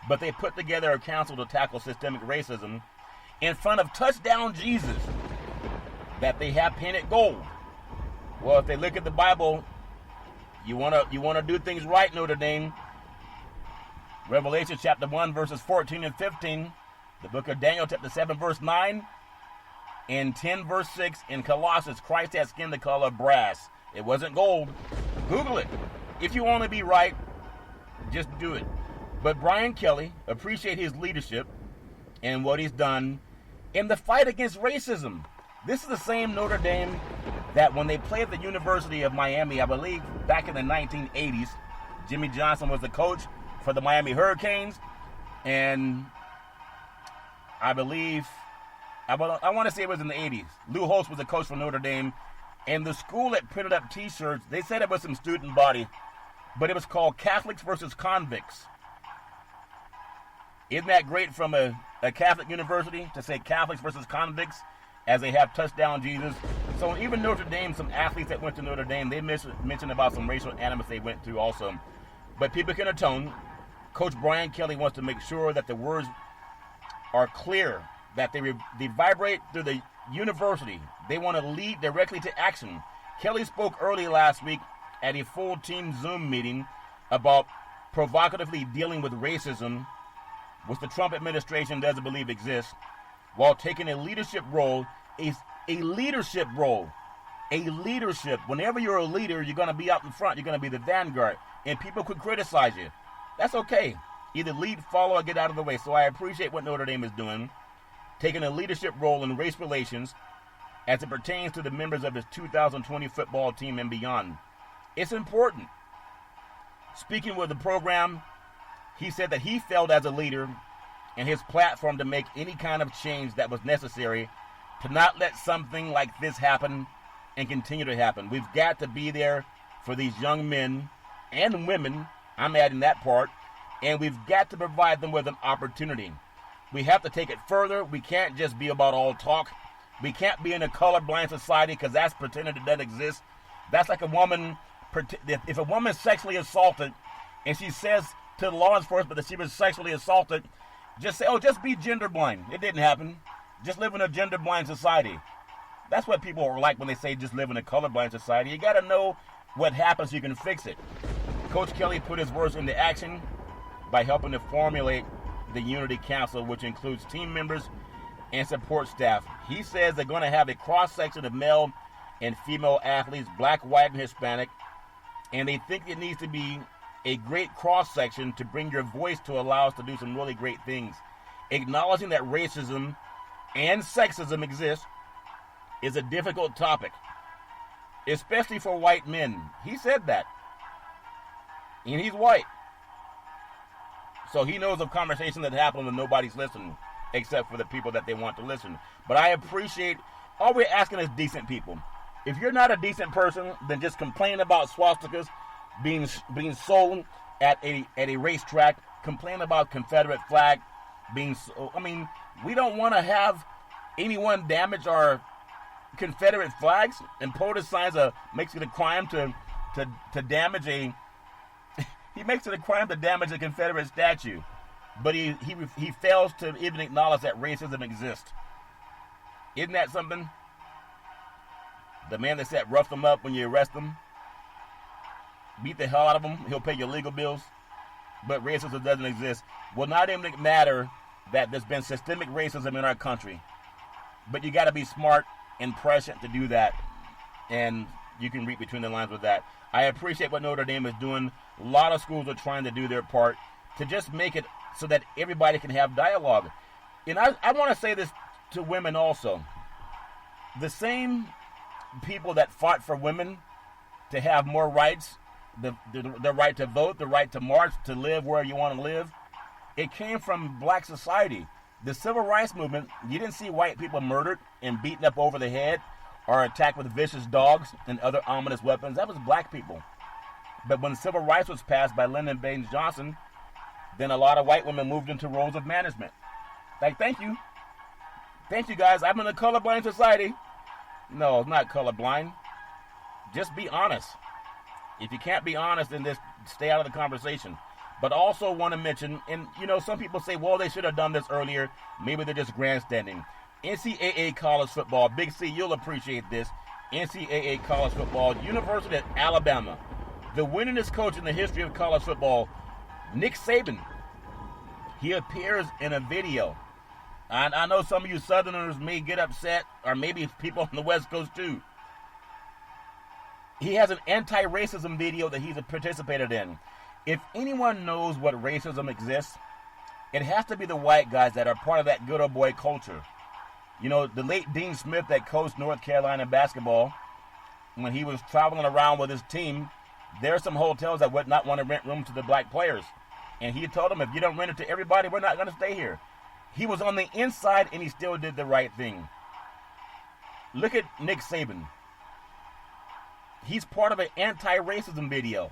But they put together a council to tackle systemic racism in front of Touchdown Jesus that they have painted gold. Well, if they look at the Bible, you wanna do things right, Notre Dame. Revelation chapter 1, verses 14 and 15. The book of Daniel, chapter 7, verse 9, and 10, verse 6. In Colossus, Christ had skin the color of brass. It wasn't gold. Google it. If you want to be right, just do it. But Brian Kelly, appreciate his leadership and what he's done in the fight against racism. This is the same Notre Dame that when they played at the University of Miami, I believe back in the 1980s, Jimmy Johnson was the coach for the Miami Hurricanes, and I believe, I want to say it was in the 80s. Lou Holtz was the coach for Notre Dame, and the school that printed up T-shirts, they said it was some student body, but it was called Catholics versus Convicts. Isn't that great from a Catholic university to say Catholics versus convicts as they have touchdown Jesus? So even Notre Dame, some athletes that went to Notre Dame, they mentioned about some racial animus they went through also. But people can atone. Coach Brian Kelly wants to make sure that the words are clear, that they vibrate through the university. They want to lead directly to action. Kelly spoke early last week at a full team Zoom meeting about provocatively dealing with racism, which the Trump administration doesn't believe exists, while taking a leadership role. A leadership role. A leadership. Whenever you're a leader, you're going to be out in front. You're going to be the vanguard. And people could criticize you. That's okay. Either lead, follow, or get out of the way. So I appreciate what Notre Dame is doing, taking a leadership role in race relations as it pertains to the members of his 2020 football team and beyond. It's important. Speaking with the program, he said that he felt as a leader and his platform to make any kind of change that was necessary to not let something like this happen and continue to happen. We've got to be there for these young men and women, I'm adding that part, and we've got to provide them with an opportunity. We have to take it further. We can't just be about all talk. We can't be in a colorblind society because that's pretending it doesn't exist. That's like a woman, if a woman's sexually assaulted and she says to the law enforcement that she was sexually assaulted, just say, oh, just be gender blind. It didn't happen. Just live in a gender blind society. That's what people are like when they say just live in a colorblind society. You got to know what happens so you can fix it. Coach Kelly put his words into action by helping to formulate the Unity Council, which includes team members and support staff. He says they're going to have a cross-section of male and female athletes, black, white, and Hispanic, and they think it needs to be a great cross-section to bring your voice to allow us to do some really great things. Acknowledging that racism and sexism exist is a difficult topic, especially for white men. He said that. And he's white. So he knows of conversations that happen when nobody's listening, except for the people that they want to listen. But I appreciate, all we're asking is decent people. If you're not a decent person, then just complain about swastikas being sold at a racetrack, complain about Confederate flag being sold. I mean, we don't want to have anyone damage our Confederate flags, and POTUS signs makes it a crime to damage he makes it a crime to damage a Confederate statue, but he fails to even acknowledge that racism exists. Isn't that something? The man that said rough them up when you arrest them, beat the hell out of him, he'll pay your legal bills, but racism doesn't exist. Will not even matter that there's been systemic racism in our country, but you got to be smart and prescient to do that, and you can read between the lines with that. I appreciate what Notre Dame is doing. A lot of schools are trying to do their part to just make it so that everybody can have dialogue. And I want to say this to women also. The same people that fought for women to have more rights, the right to vote, the right to march, to live where you want to live, it came from black society. The civil rights movement, you didn't see white people murdered and beaten up over the head or attacked with vicious dogs and other ominous weapons. That was black people. But when civil rights was passed by Lyndon Baines Johnson, then a lot of white women moved into roles of management. Like, thank you. Thank you, guys. I'm in a colorblind society. No, it's not colorblind. Just be honest. If you can't be honest, then just stay out of the conversation. But also want to mention, and some people say, well, they should have done this earlier. Maybe they're just grandstanding. NCAA college football. Big C, you'll appreciate this. NCAA college football. University of Alabama. The winningest coach in the history of college football, Nick Saban. He appears in a video I know some of you Southerners may get upset, or maybe people on the West Coast too. He has an anti-racism video that he's participated in. If anyone knows what racism exists, it has to be the white guys that are part of that good old boy culture. You know, the late Dean Smith that coached North Carolina basketball, when he was traveling around with his team, there are some hotels that would not want to rent rooms to the black players. And he told them, if you don't rent it to everybody, we're not going to stay here. He was on the inside, and he still did the right thing. Look at Nick Saban. He's part of an anti-racism video.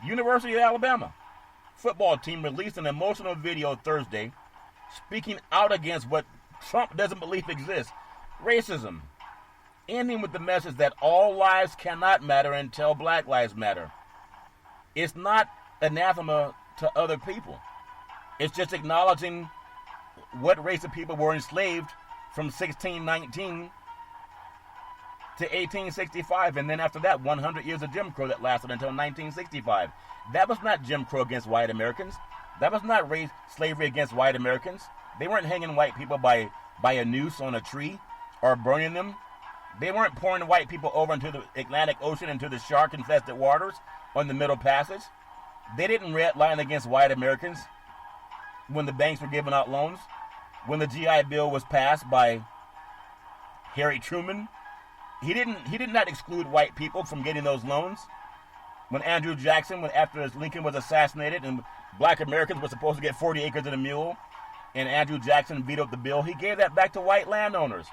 University of Alabama football team released an emotional video Thursday speaking out against what Trump doesn't believe exists, racism, ending with the message that all lives cannot matter until black lives matter. It's not anathema to other people. It's just acknowledging what race of people were enslaved from 1619 to 1865, and then after that, 100 years of Jim Crow that lasted until 1965. That was not Jim Crow against white Americans. That was not slavery against white Americans. They weren't hanging white people by a noose on a tree or burning them. They weren't pouring white people over into the Atlantic Ocean, into the shark-infested waters on the Middle Passage. They didn't redline against white Americans when the banks were giving out loans. When the GI Bill was passed by Harry Truman, he did not exclude white people from getting those loans. When Andrew Jackson, after Lincoln was assassinated and black Americans were supposed to get 40 acres and a mule, and Andrew Jackson vetoed the bill, he gave that back to white landowners.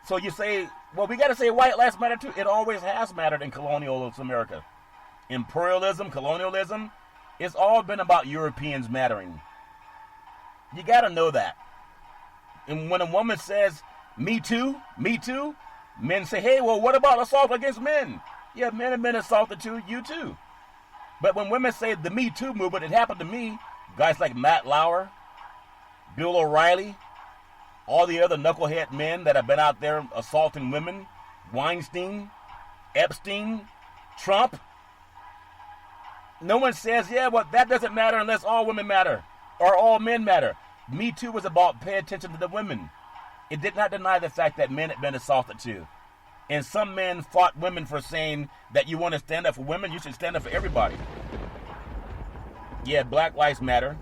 So you say, well, we got to say white lives matter too. It always has mattered in colonial America. Imperialism, colonialism, it's all been about Europeans mattering. You got to know that. And when a woman says, me too, men say, hey, well, what about assault against men? Yeah, men have been assaulted too, you too. But when women say the Me Too movement, it happened to me, guys like Matt Lauer, Bill O'Reilly, all the other knucklehead men that have been out there assaulting women, Weinstein, Epstein, Trump. No one says, yeah, well, that doesn't matter unless all women matter or all men matter. Me Too was about pay attention to the women. It did not deny the fact that men had been assaulted too. And some men fought women for saying that you want to stand up for women, you should stand up for everybody. Yeah, Black Lives Matter.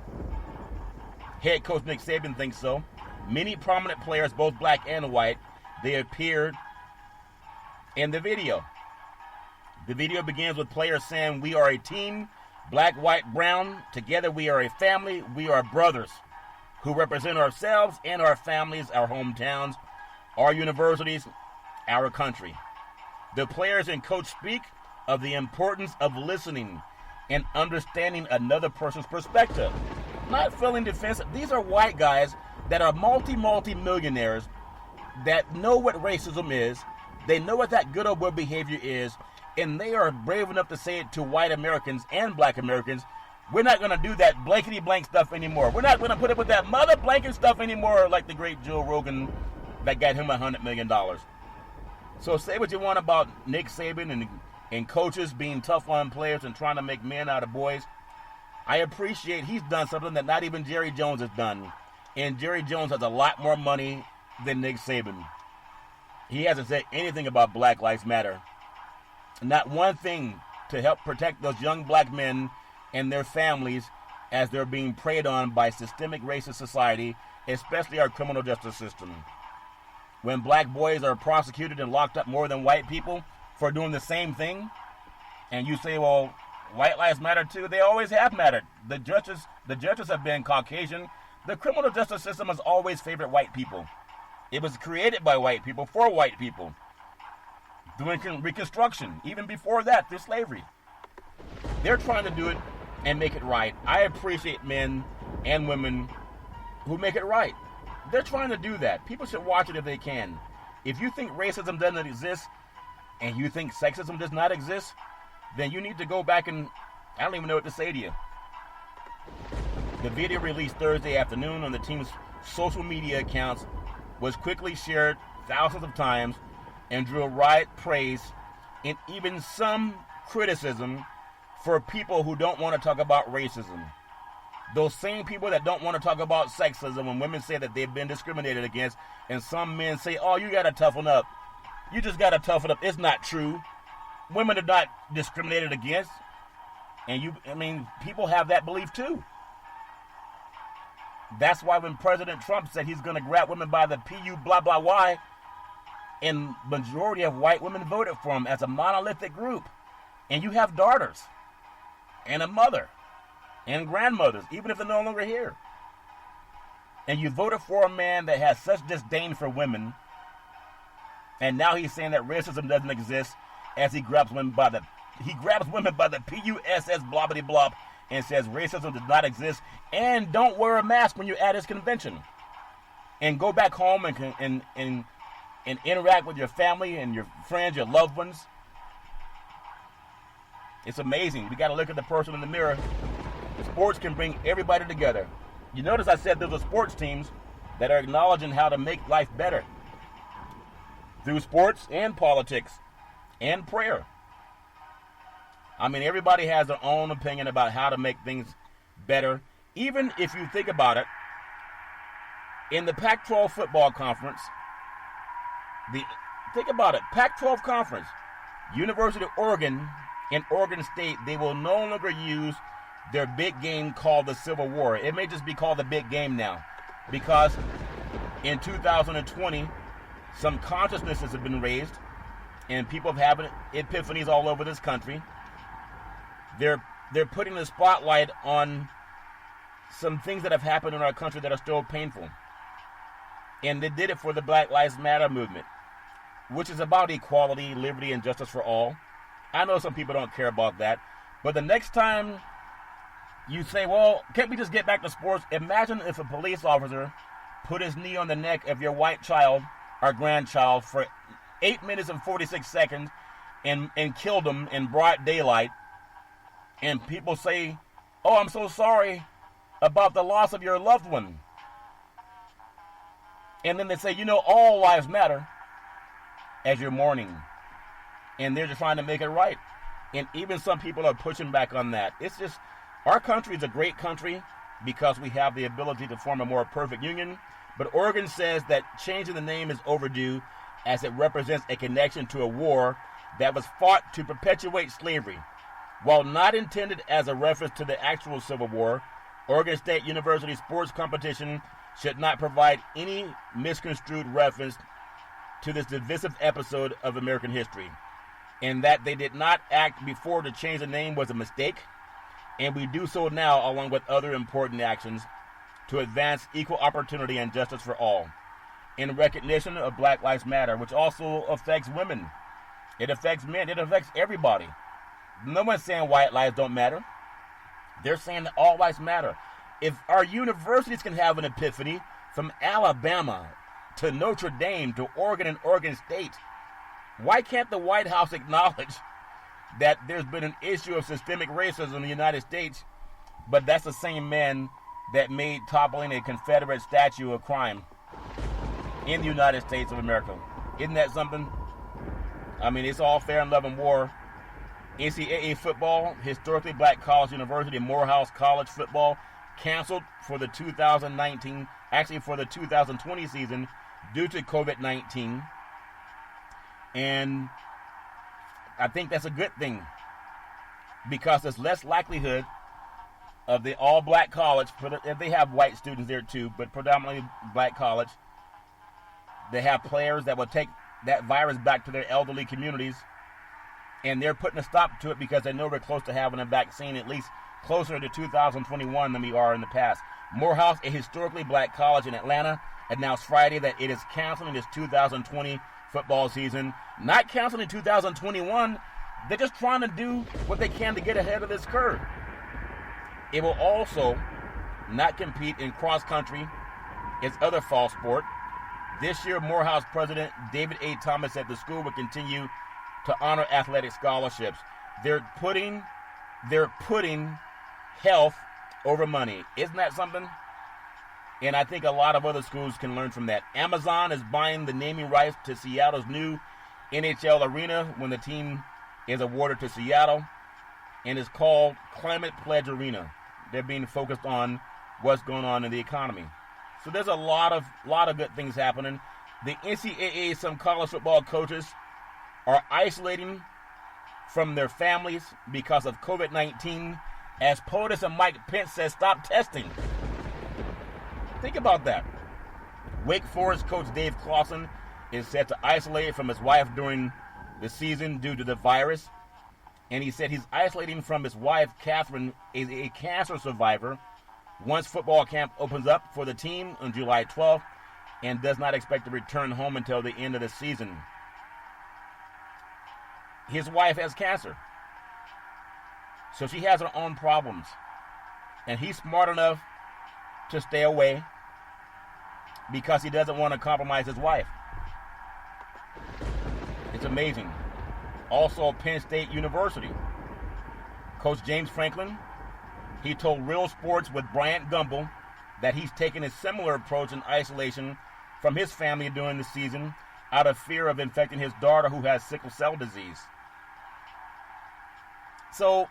Head coach Nick Saban thinks so. Many prominent players, both black and white, they appeared in the video. The video begins with players saying, we are a team, black, white, brown. Together we are a family. We are brothers who represent ourselves and our families, our hometowns, our universities, our country. The players and coach speak of the importance of listening and understanding another person's perspective. Not feeling defensive. These are white guys that are multi-millionaires that know what racism is. They know what that good old boy behavior is, and they are brave enough to say it to white Americans and black Americans. We're not going to do that blankety-blank stuff anymore. We're not going to put up with that mother blanket stuff anymore like the great Joe Rogan that got him $100 million. So say what you want about Nick Saban and coaches being tough on players and trying to make men out of boys. I appreciate he's done something that not even Jerry Jones has done. And Jerry Jones has a lot more money than Nick Saban. He hasn't said anything about Black Lives Matter. Not one thing to help protect those young black men and their families as they're being preyed on by systemic racist society, especially our criminal justice system. When black boys are prosecuted and locked up more than white people for doing the same thing, and you say, well, white lives matter too, they always have mattered. The judges have been Caucasian. The criminal justice system has always favored white people. It was created by white people for white people. During Reconstruction, even before that, through slavery. They're trying to do it and make it right. I appreciate men and women who make it right. They're trying to do that. People should watch it if they can. If you think racism doesn't exist and you think sexism does not exist, then you need to go back and I don't even know what to say to you. The video released Thursday afternoon on the team's social media accounts was quickly shared thousands of times and drew wide praise and even some criticism for people who don't want to talk about racism. Those same people that don't want to talk about sexism when women say that they've been discriminated against, and some men say, oh, you got to toughen up. You just got to toughen up. It's not true. Women are not discriminated against. And people have that belief too. That's why when President Trump said he's going to grab women by the PU blah, blah, why, and majority of white women voted for him as a monolithic group. And you have daughters and a mother and grandmothers, even if they're no longer here. And you voted for a man that has such disdain for women, and now he's saying that racism doesn't exist as he grabs women by the PUSS blobbity blob and says racism does not exist, and don't wear a mask when you're at his convention. And go back home and interact with your family and your friends, your loved ones. It's amazing. We got to look at the person in the mirror. Sports can bring everybody together. You notice I said those are sports teams that are acknowledging how to make life better through sports and politics and prayer. Everybody has their own opinion about how to make things better. Even if you think about it, in the Pac-12 football conference, Pac-12 conference, University of Oregon and Oregon State, they will no longer use their big game called the Civil War. It may just be called the big game now, because in 2020, some consciousnesses have been raised, and people have having epiphanies all over this country. They're putting the spotlight on some things that have happened in our country that are still painful. And they did it for the Black Lives Matter movement, which is about equality, liberty, and justice for all. I know some people don't care about that, but the next time you say, well, can't we just get back to sports? Imagine if a police officer put his knee on the neck of your white child or grandchild for 8 minutes and 46 seconds and killed him in broad daylight. And people say, oh, I'm so sorry about the loss of your loved one. And then they say, all lives matter as you're mourning. And they're just trying to make it right. And even some people are pushing back on that. It's just, our country is a great country because we have the ability to form a more perfect union. But Oregon says that changing the name is overdue as it represents a connection to a war that was fought to perpetuate slavery. While not intended as a reference to the actual Civil War, Oregon State University sports competition should not provide any misconstrued reference to this divisive episode of American history. And that they did not act before to change the name was a mistake, and we do so now along with other important actions to advance equal opportunity and justice for all, in recognition of Black Lives Matter, which also affects women. It affects men. It affects everybody. No one's saying white lives don't matter. They're saying that all lives matter. If our universities can have an epiphany from Alabama to Notre Dame to Oregon and Oregon State, why can't the White House acknowledge that there's been an issue of systemic racism in the United States, but that's the same man that made toppling a Confederate statue a crime in the United States of America? Isn't that something? It's all fair in love and war. NCAA football, historically black college university, Morehouse College football, canceled for the 2020 season due to COVID-19. And I think that's a good thing because there's less likelihood of the all-black college, they have white students there too, but predominantly black college. They have players that will take that virus back to their elderly communities, and they're putting a stop to it because they know we're close to having a vaccine, at least closer to 2021 than we are in the past. Morehouse, a historically black college in Atlanta, announced Friday that it is canceling its 2020 football season. Not canceling 2021. They're just trying to do what they can to get ahead of this curve. It will also not compete in cross country, its other fall sport. This year, Morehouse president David A. Thomas said the school will continue to honor athletic scholarships. They're putting health over money. Isn't that something? And I think a lot of other schools can learn from that. Amazon is buying the naming rights to Seattle's new NHL arena when the team is awarded to Seattle, and is called Climate Pledge Arena. they're being focused on what's going on in the economy. So there's a lot of good things happening. The NCAA, some college football coaches are isolating from their families because of COVID-19, as POTUS and Mike Pence says stop testing. Think about that. Wake Forest coach Dave Clawson is set to isolate from his wife during the season due to the virus. And he said he's isolating from his wife, Catherine, a cancer survivor, once football camp opens up for the team on July 12th, and does not expect to return home until the end of the season. His wife has cancer, so she has her own problems. And he's smart enough to stay away because he doesn't want to compromise his wife. It's amazing. Also, Penn State University. Coach James Franklin, he told Real Sports with Bryant Gumbel that he's taken a similar approach in isolation from his family during the season out of fear of infecting his daughter who has sickle cell disease. So,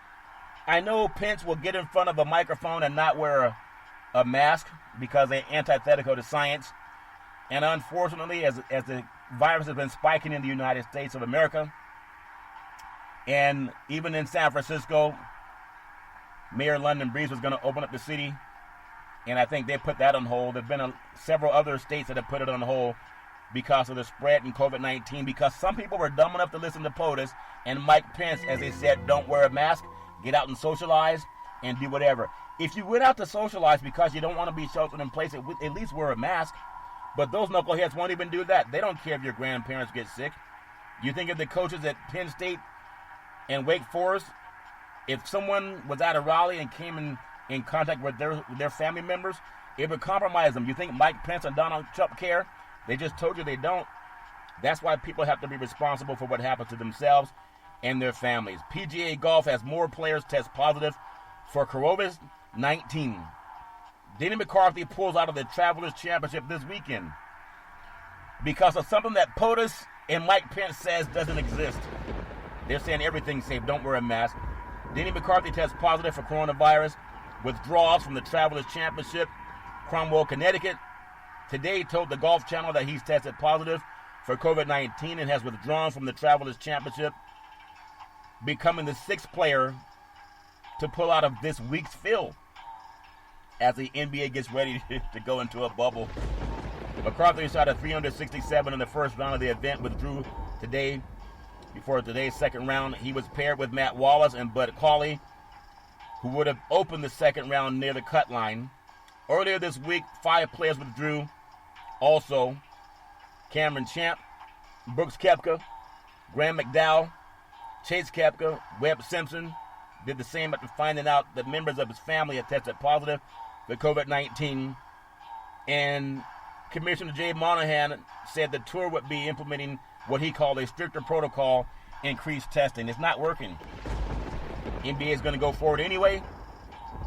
I know Pence will get in front of a microphone and not wear a mask because they're antithetical to science. And unfortunately, as the virus has been spiking in the United States of America, and even in San Francisco, Mayor London Breeze was going to open up the city, and I think they put that on hold. There have been several other states that have put it on hold because of the spread in COVID-19, because some people were dumb enough to listen to POTUS and Mike Pence, as they said, don't wear a mask, get out and socialize, and do whatever. If you went out to socialize because you don't want to be sheltered in place, at least wear a mask. But those knuckleheads won't even do that. They don't care if your grandparents get sick. You think of the coaches at Penn State and Wake Forest, if someone was at a rally and came in contact with their family members, it would compromise them. You think Mike Pence and Donald Trump care? They just told you they don't. That's why people have to be responsible for what happens to themselves and their families. PGA Golf has more players test positive for COVID-19. Denny McCarthy pulls out of the Travelers Championship this weekend because of something that POTUS and Mike Pence says doesn't exist. They're saying everything's safe, don't wear a mask. Denny McCarthy tests positive for coronavirus, withdraws from the Travelers Championship. Cromwell, Connecticut, today told the Golf Channel that he's tested positive for COVID-19 and has withdrawn from the Travelers Championship, becoming the sixth player to pull out of this week's field as the NBA gets ready to go into a bubble. McCarthy shot a 367 in the first round of the event, withdrew today before today's second round. He was paired with Matt Wallace and Bud Cauley, who would have opened the second round near the cut line. Earlier this week, 5 players withdrew. Also, Cameron Champ, Brooks Koepka, Graham McDowell, Chase Koepka, Webb Simpson did the same after finding out that members of his family had tested positive for COVID-19. And Commissioner Jay Monahan said the tour would be implementing what he called a stricter protocol, increased testing. It's not working. NBA is going to go forward anyway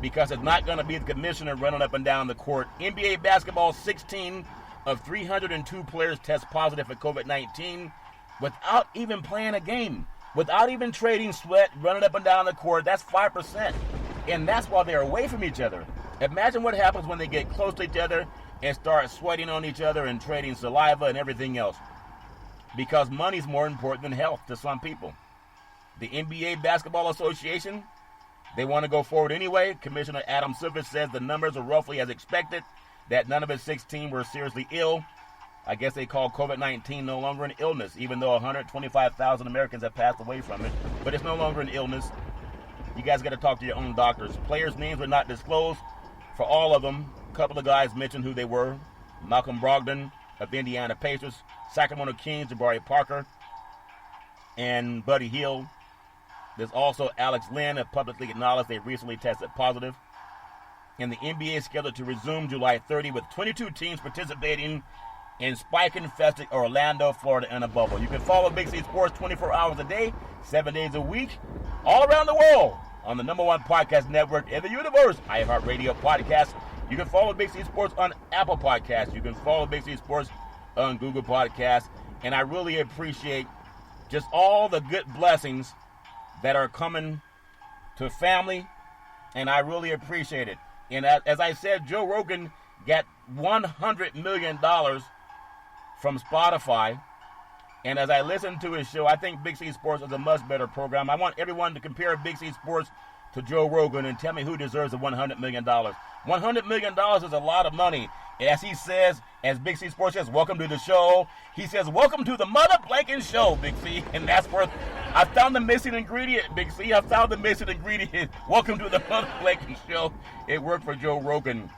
because it's not going to be the commissioner running up and down the court. NBA basketball, 16 of 302 players test positive for COVID-19 without even playing a game, without even trading sweat, running up and down the court. That's 5%. And that's while they're away from each other. Imagine what happens when they get close to each other and start sweating on each other and trading saliva and everything else. Because money's more important than health to some people. The NBA Basketball Association, they want to go forward anyway. Commissioner Adam Silver says the numbers are roughly as expected, that none of his 16 were seriously ill. I guess they call COVID-19 no longer an illness, even though 125,000 Americans have passed away from it. But it's no longer an illness. You guys got to talk to your own doctors. Players' names were not disclosed for all of them. A couple of guys mentioned who they were. Malcolm Brogdon of the Indiana Pacers, Sacramento Kings, Jabari Parker, and Buddy Hield. There's also Alex Len, have publicly acknowledged they recently tested positive. And the NBA is scheduled to resume July 30 with 22 teams participating in spike-infested Orlando, Florida in a bubble. You can follow Big C Sports 24 hours a day, 7 days a week, all around the world on the #1 podcast network in the universe, iHeartRadio Podcast. You can follow Big C Sports on Apple Podcasts. You can follow Big C Sports on Google Podcasts. And I really appreciate just all the good blessings that are coming to family and I really appreciate it. And as I said, Joe Rogan got $100 million from Spotify. And as I listen to his show, I think Big C Sports is a much better program. I want everyone to compare Big C Sports to Joe Rogan and tell me who deserves the $100 million. $100 million is a lot of money. As he says, as Big C Sports says, welcome to the show. He says, welcome to the Mother Blanking Show, Big C. And that's worth, I found the missing ingredient, Big C. I found the missing ingredient. Welcome to the Mother Blanking Show. It worked for Joe Rogan.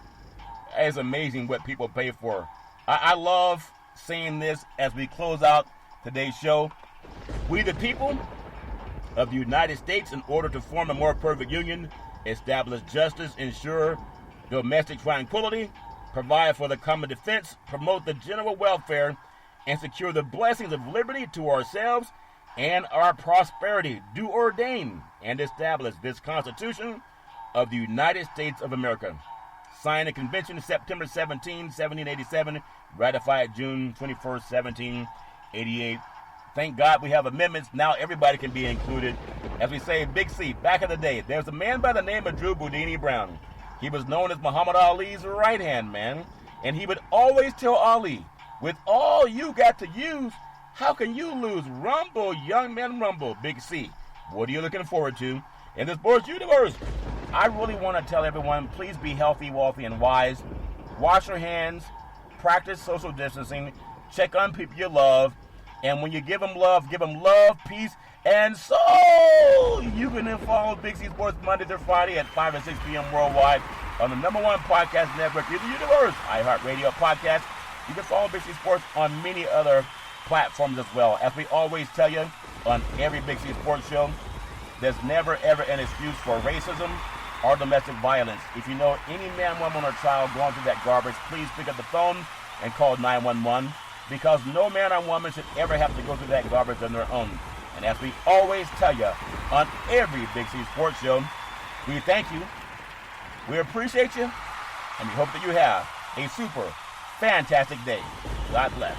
It's amazing what people pay for. I love saying this as we close out today's show. We the people of the United States, in order to form a more perfect union, establish justice, ensure domestic tranquility, provide for the common defense, promote the general welfare, and secure the blessings of liberty to ourselves and our prosperity, do ordain and establish this Constitution of the United States of America. Signed a convention September 17, 1787, ratified June 21st, 1788. Thank God we have amendments. Now everybody can be included. As we say, Big C, back in the day, there's a man by the name of Drew Boudini Brown. He was known as Muhammad Ali's right-hand man, and he would always tell Ali, with all you got to use, how can you lose? Rumble, young man, rumble. Big C, what are you looking forward to in the sports universe? I really want to tell everyone, please be healthy, wealthy, and wise. Wash your hands, practice social distancing, check on people you love, and when you give them love, peace, and soul. You can then follow Big C Sports Monday through Friday at 5 and 6 p.m. worldwide on the #1 podcast network in the universe, iHeartRadio podcast. You can follow Big C Sports on many other platforms as well. As we always tell you on every Big C Sports show, there's never, ever an excuse for racism or domestic violence. If you know any man, woman, or child going through that garbage, please pick up the phone and call 911, because no man or woman should ever have to go through that garbage on their own. And as we always tell you on every Big C Sports show, we thank you, we appreciate you, and we hope that you have a super fantastic day. God bless.